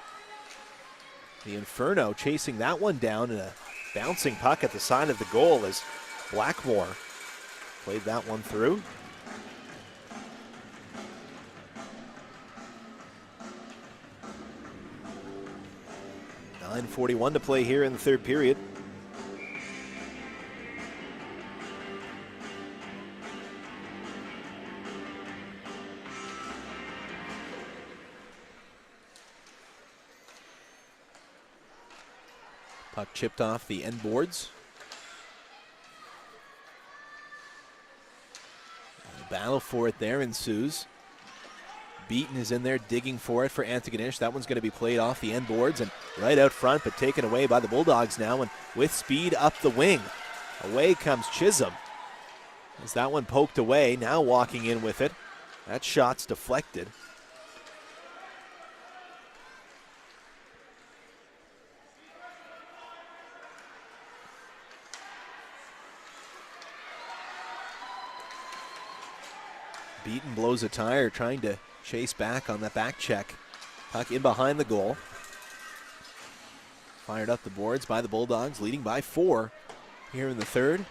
the Inferno, chasing that one down, and a bouncing puck at the side of the goal as Blackmore played that one through. .41 to play here in the third period. Puck chipped off the end boards. And the battle for it there ensues. Beaton is in there digging for it for Antigonish. That one's going to be played off the end boards and right out front, but taken away by the Bulldogs now, and with speed up the wing. Away comes Chisholm. As that one poked away, now walking in with it. That shot's deflected. Beaton blows a tire, trying to chase back on that back check. Puck in behind the goal. Fired up the boards by the Bulldogs, leading by 4 here in the third.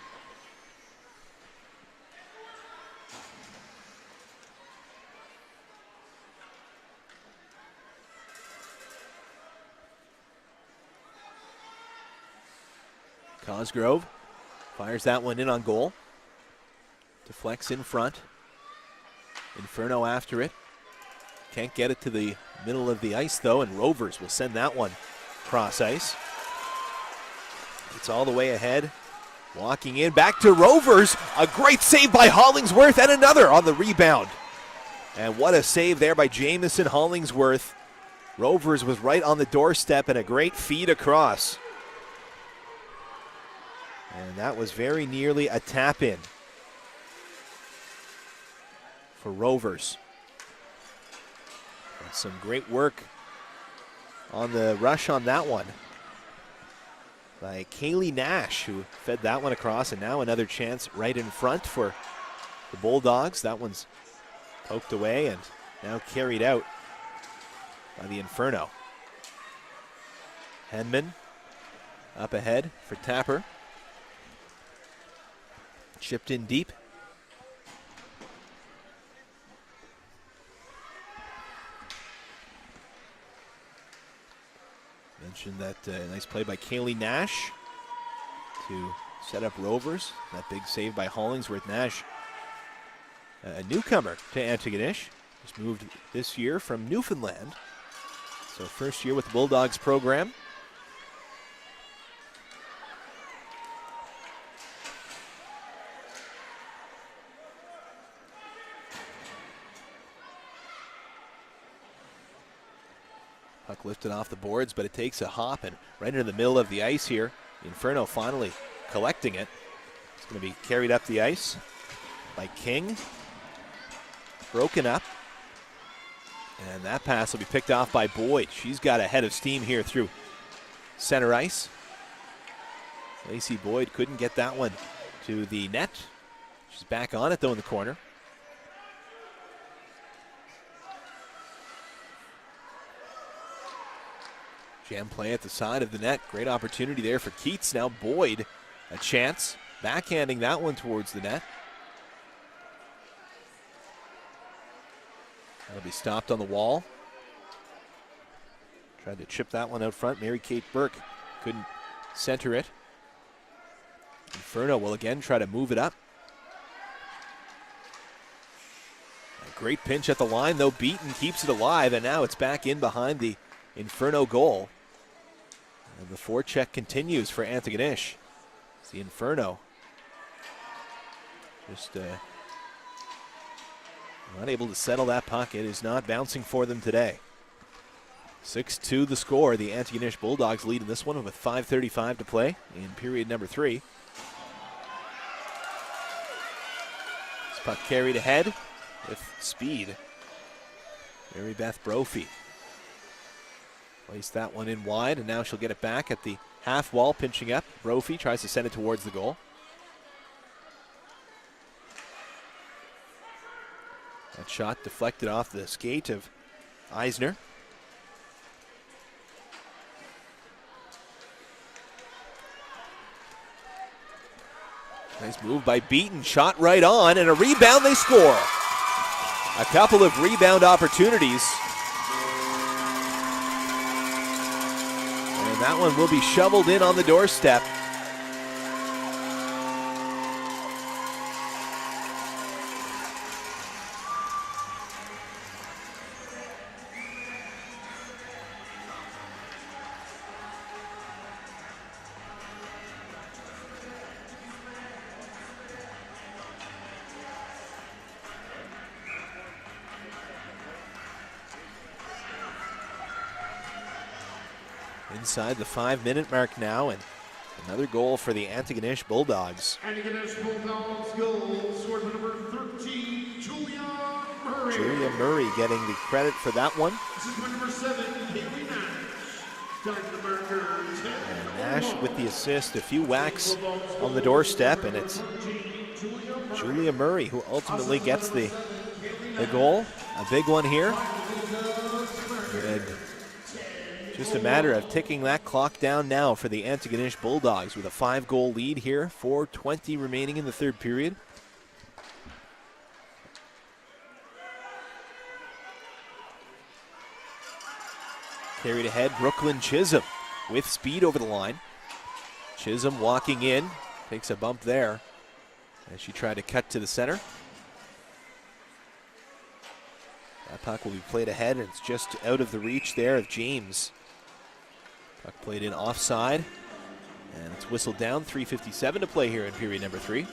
Cosgrove fires that one in on goal. Deflects in front. Inferno after it. Can't get it to the middle of the ice, though, and Rovers will send that one cross ice. It's all the way ahead. Walking in, back to Rovers. A great save by Hollingsworth, and another on the rebound. And what a save there by Jamison Hollingsworth. Rovers was right on the doorstep, and a great feed across. And that was very nearly a tap-in for Rovers. And some great work on the rush on that one by Kaylee Nash, who fed that one across, and now another chance right in front for the Bulldogs. That one's poked away and now carried out by the Inferno. Henman up ahead for Tapper. Chipped in deep. Mentioned that nice play by Kaylee Nash to set up Rovers. That big save by Hollingsworth. Nash, a newcomer to Antigonish, just moved this year from Newfoundland. So first year with the Bulldogs program. Puck lifted off the boards, but it takes a hop and right into the middle of the ice here. Inferno finally collecting it. It's going to be carried up the ice by King. Broken up. And that pass will be picked off by Boyd. She's got a head of steam here through center ice. Lacey Boyd couldn't get that one to the net. She's back on it though in the corner. Jam play at the side of the net. Great opportunity there for Keats. Now Boyd a chance. Backhanding that one towards the net. That'll be stopped on the wall. Tried to chip that one out front. Mary-Kate Burke couldn't center it. Inferno will again try to move it up. A great pinch at the line though. Beaton keeps it alive and now it's back in behind the Inferno goal. And the forecheck continues for Antigonish. It's the Inferno. Just not able to settle that puck. It is not bouncing for them today. 6-2 the score. The Antigonish Bulldogs lead in this one with 5:35 to play in period number 3. This puck carried ahead with speed. Mary Beth Brophy placed that one in wide, and now she'll get it back at the half wall, pinching up. Brophy tries to send it towards the goal. That shot deflected off the skate of Eisner. Nice move by Beaton, shot right on, and a rebound, they score. A couple of rebound opportunities. And that one will be shoveled in on the doorstep. Inside the 5-minute mark now, and another goal for the Antigonish Bulldogs. Antigonish Bulldogs goal, scored by number 13, Julia Murray. Julia Murray getting the credit for that one. This is by number 7, Peewee Nash. Time to marker 10. And Nash with the assist, a few whacks on the doorstep, and it's Julia Murray who ultimately gets the goal. A big one here. And just a matter of ticking that clock down now for the Antigonish Bulldogs with a 5-goal lead here. 4:20 remaining in the third period. Carried ahead, Brooklyn Chisholm with speed over the line. Chisholm walking in, takes a bump there as she tried to cut to the center. That puck will be played ahead, and it's just out of the reach there of James. Puck played in offside, and it's whistled down. 3:57 to play here in period number 3.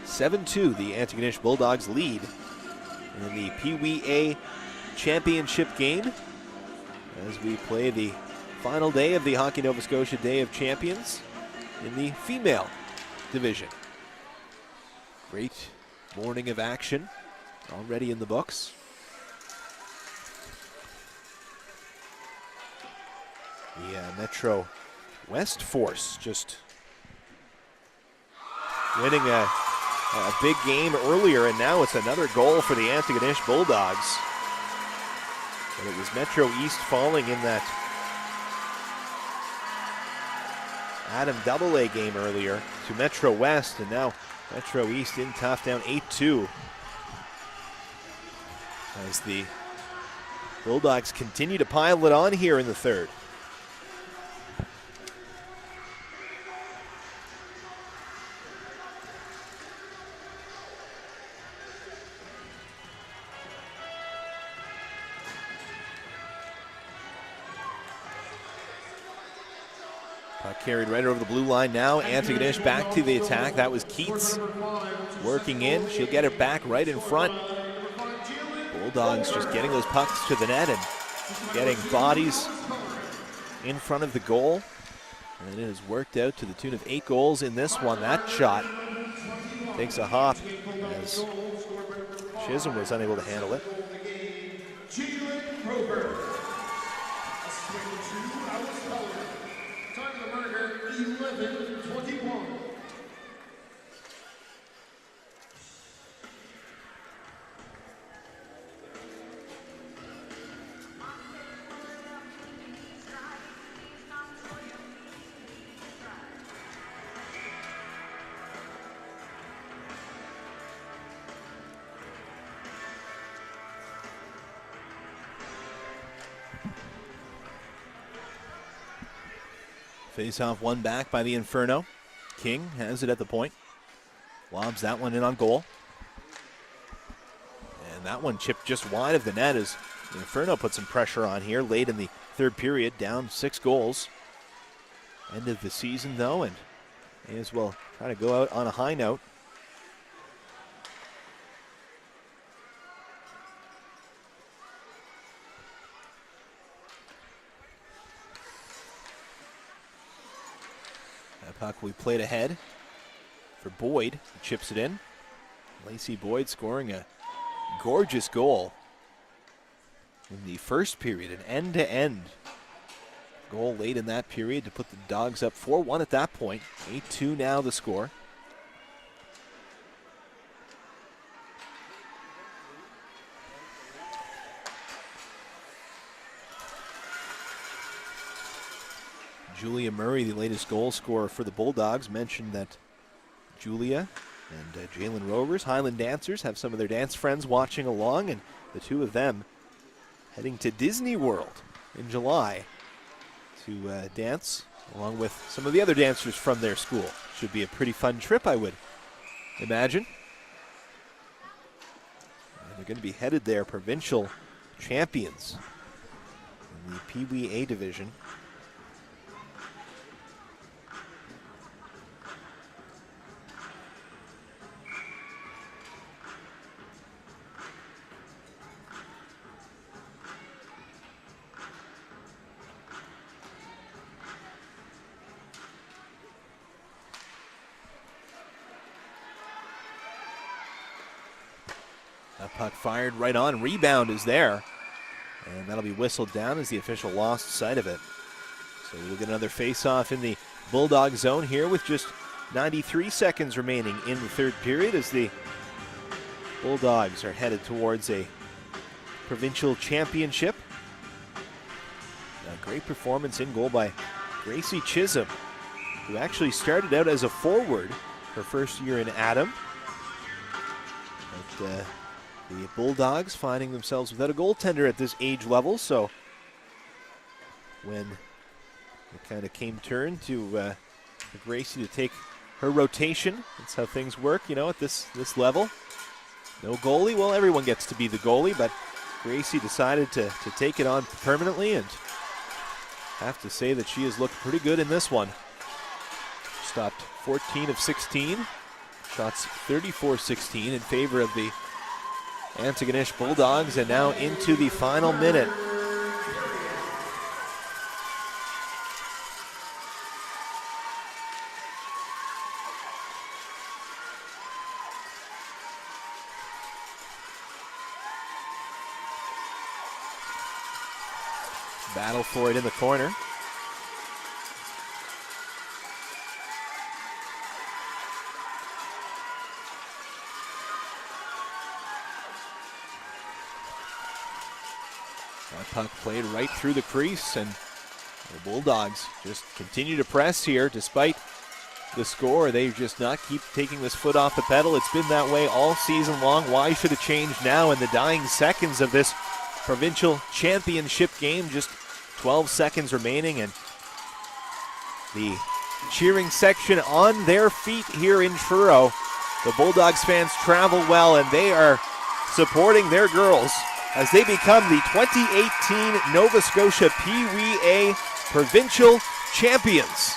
7-2, the Antigonish Bulldogs lead in the Peewee A championship game as we play the final day of the Hockey Nova Scotia Day of Champions in the female division. Great morning of action already in the books. The Metro West Force just winning a big game earlier, and now it's another goal for the Antigonish Bulldogs. And it was Metro East falling in that Adam AA game earlier to Metro West, and now Metro East in tough, down 8-2. As the Bulldogs continue to pile it on here in the third. Puck carried right over the blue line now. Antigonish back to the attack. That was Keats working in. She'll get it back right in front. Bulldogs just getting those pucks to the net and getting bodies in front of the goal. And it has worked out to the tune of 8 goals in this one. That shot takes a hop as Chisholm was unable to handle it. Face-off won back by the Inferno. King has it at the point. Lobs that one in on goal. And that one chipped just wide of the net as the Inferno put some pressure on here late in the third period, down 6 goals. End of the season though, and may as well try to go out on a high note. Puck we played ahead for Boyd, who chips it in. Lacey Boyd scoring a gorgeous goal in the first period, an end-to-end goal late in that period to put the Dogs up 4-1 at that point. 8-2 now the score. Julia Murray, the latest goal scorer for the Bulldogs, mentioned that Julia and Jalen Rovers, Highland dancers, have some of their dance friends watching along, and the two of them heading to Disney World in July to dance along with some of the other dancers from their school. Should be a pretty fun trip, I would imagine. And they're going to be headed there, provincial champions in the Peewee A division. That puck fired right on. Rebound is there. And that'll be whistled down as the official lost sight of it. So we'll get another face-off in the Bulldog zone here with just 93 seconds remaining in the third period as the Bulldogs are headed towards a provincial championship. A great performance in goal by Gracie Chisholm, who actually started out as a forward her first year in Adam. But the Bulldogs finding themselves without a goaltender at this age level, so when it kind of came turn to Gracie to take her rotation, that's how things work, you know, at this level. No goalie, well, everyone gets to be the goalie, but Gracie decided to take it on permanently, and have to say that she has looked pretty good in this one. Stopped 14 of 16, shots 34-16 in favor of the Antigonish Bulldogs, and now into the final minute. Battle for it in the corner. That puck played right through the crease, and the Bulldogs just continue to press here despite the score. They just not keep taking this foot off the pedal. It's been that way all season long. Why should it change now in the dying seconds of this provincial championship game? Just 12 seconds remaining, and the cheering section on their feet here in Truro. The Bulldogs fans travel well, and they are supporting their girls as they become the 2018 Nova Scotia Peewee A provincial champions.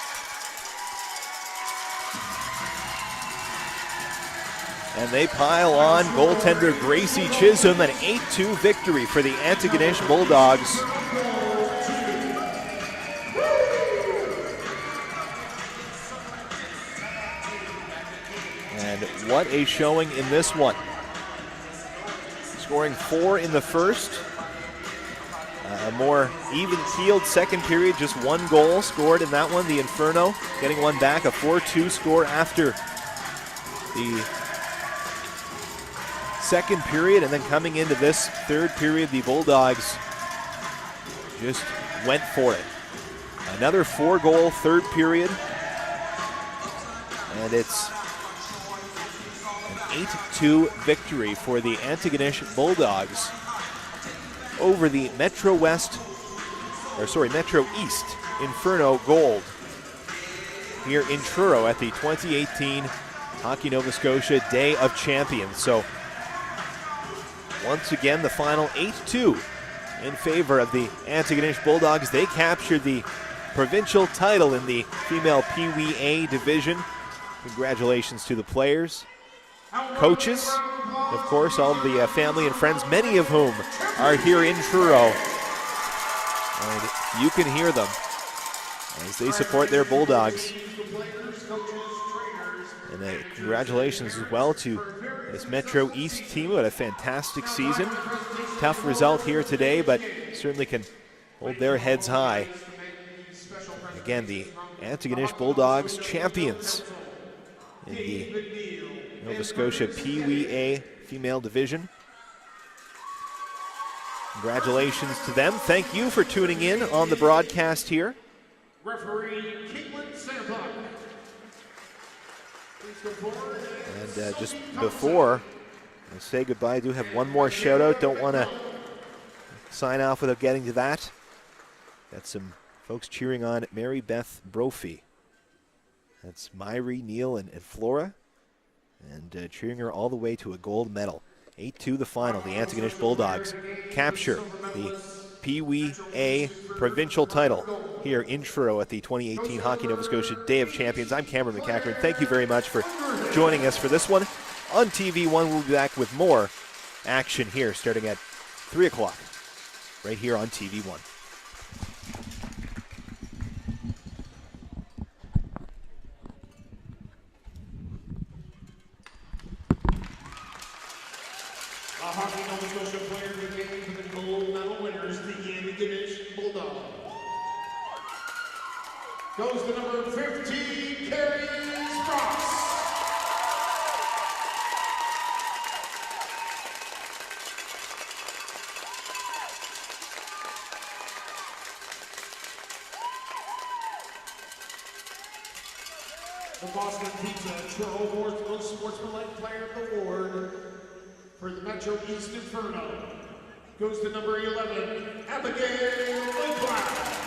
And they pile on. Goaltender Gracie Chisholm, an 8-2 victory for the Antigonish Bulldogs. And what a showing in this one. Scoring 4 in the first. A more even-keeled second period, just 1 goal scored in that one. The Inferno getting one back, a 4-2 score after the second period, and then coming into this third period, the Bulldogs just went for it. Another 4-goal third period, and it's an 8-2 victory for the Antigonish Bulldogs over the Metro East Inferno Gold here in Truro at the 2018 Hockey Nova Scotia Day of Champions. So once again, the final 8-2 in favor of the Antigonish Bulldogs. They captured the provincial title in the female Peewee A division. Congratulations to the players, coaches, of course, all of the family and friends, many of whom are here in Truro. And you can hear them as they support their Bulldogs. And congratulations as well to this Metro East team who had a fantastic season. Tough result here today, but certainly can hold their heads high. Again, the Antigonish Bulldogs champions in the Nova Scotia Peewee A female division. Congratulations to them. Thank you for tuning in on the broadcast here. Referee Caitlin Sandbach. And just before I say goodbye, I do have one more shout out. Don't want to sign off without getting to that. Got some folks cheering on Mary Beth Brophy. That's Myrie, Neil, and Flora. And cheering her all the way to a gold medal. 8-2 the final. The Antigonish Bulldogs capture the Peewee A provincial title here in Truro at the 2018 Hockey Nova Scotia Day of Champions. I'm Cameron McCackern. Thank you very much for joining us for this one. On TV1, we'll be back with more action here starting at 3 o'clock right here on TV1. A Hockey Nova Scotia player of the game for the gold medal winners, the Antigonish Bulldogs. Goes to number 15, Carrie Spross. The Boston Pizza Truro Awards Most Sportsmanlike Player of the Award for the Metro East Inferno goes to number 11, Abigail McLeod.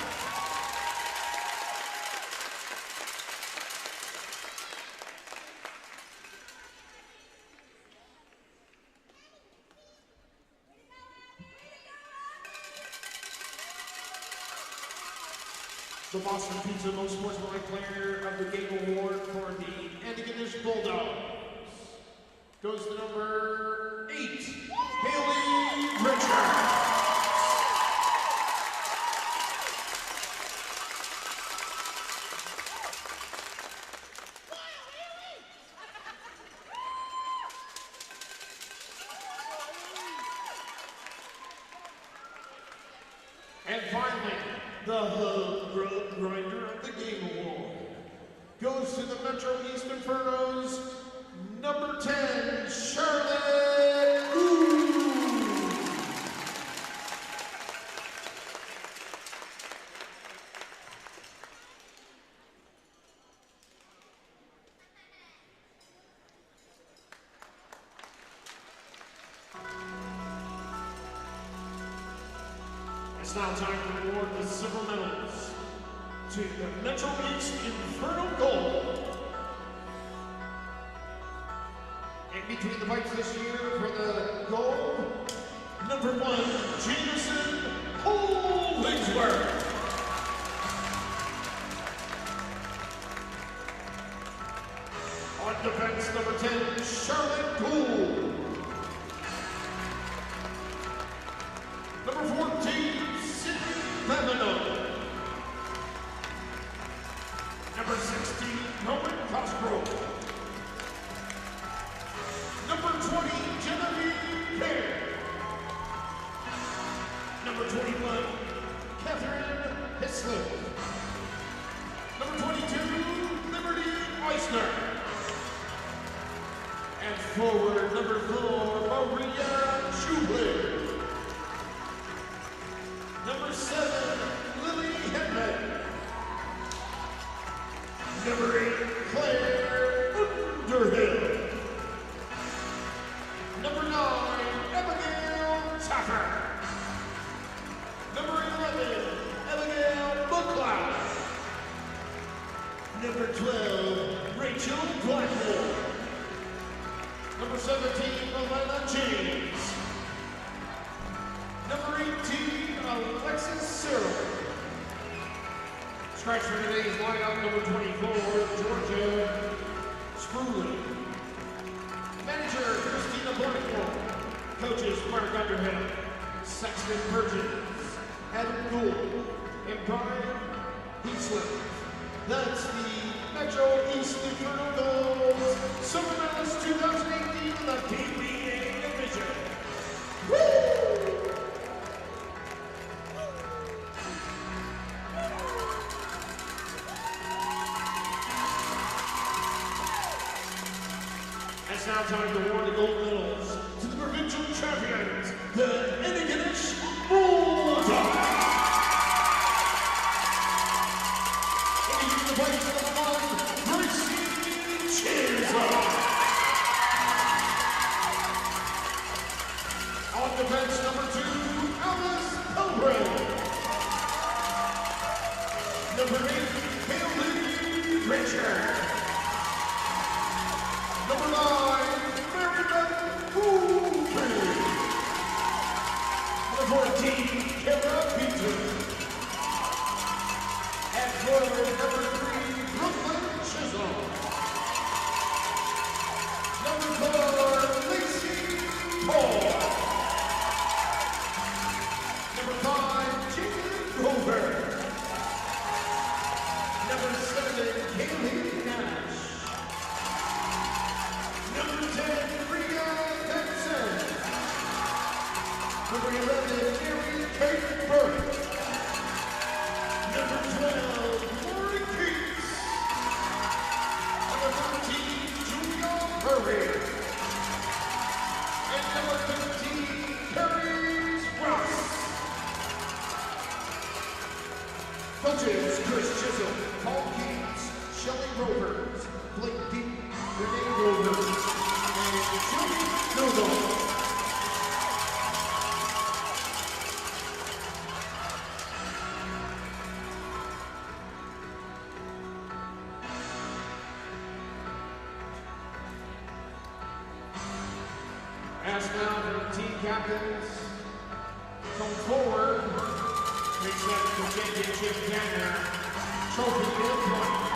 The Boston Pizza Most Sportsmanlike Player of the Game Award for the Antigonish Bulldogs goes to number 8, Haley Richards. And finally, the Hub Grinder of the Game Award goes to the Metro East Inferno's number 10, Charlotte Ooh. It's now time to award the silver medals to the Metro East Inferno Gold. And between the fights this year for the gold, number 1, Jameson Hollingsworth. On defense, number 10, Charlotte Gould. Number 14, Sydney Lebanon. Number 16, Rowan Cosgrove. Number 20, Genevieve Kerr. Number 21, Catherine Hislop. Number 22, Liberty Eisner. And forward, number 4, Maria Schubler. Number 7, Lily Henry. Number 8, Claire Underhill. Number 9, Abigail Taffer. Number 11, Abigail McLeod. Number 12, Rachel Blackmore. Number 17, Alana James. Number 18, Alexis Cyril. Scratch for today's lineup, number 24, Georgia Spruill. Manager, Christina Blackmore. Coaches, Mark Underhill, Sexton Burgess, Adam Gould, and Brian Heaslip. That's the Metro East Inferno Goals Summer Medalist 2018 in the PBA division. Woo! It's now time to award the gold medals to the provincial champions, the Antigonish Bulldogs. The place of one, Gracie Chisholm. On defense, number 2, Alice Pilgrim. Number 8, Haley Richard. Number 9, Marybeth Cooper. Number 14, Kara Peter. And forward, number 3, Brooklyn Chisholm. Number 4, Lacey Paul. Number 5, Jacob Grover. Number 7, Haley Nash. Number 10, Rita Benson. Number 11, Mary Kate Burke. Number 12, Lori Keats. Number 13, Julia Murray. And number 15, Carrie Ross. Coaches, Chris Chisholm, Paul Keats, Shelley Rovers, Blake Deep, Renee Rovers, and Julie Noodle. Ask now for the team captains come forward to accept the championship banner, trophy, and point.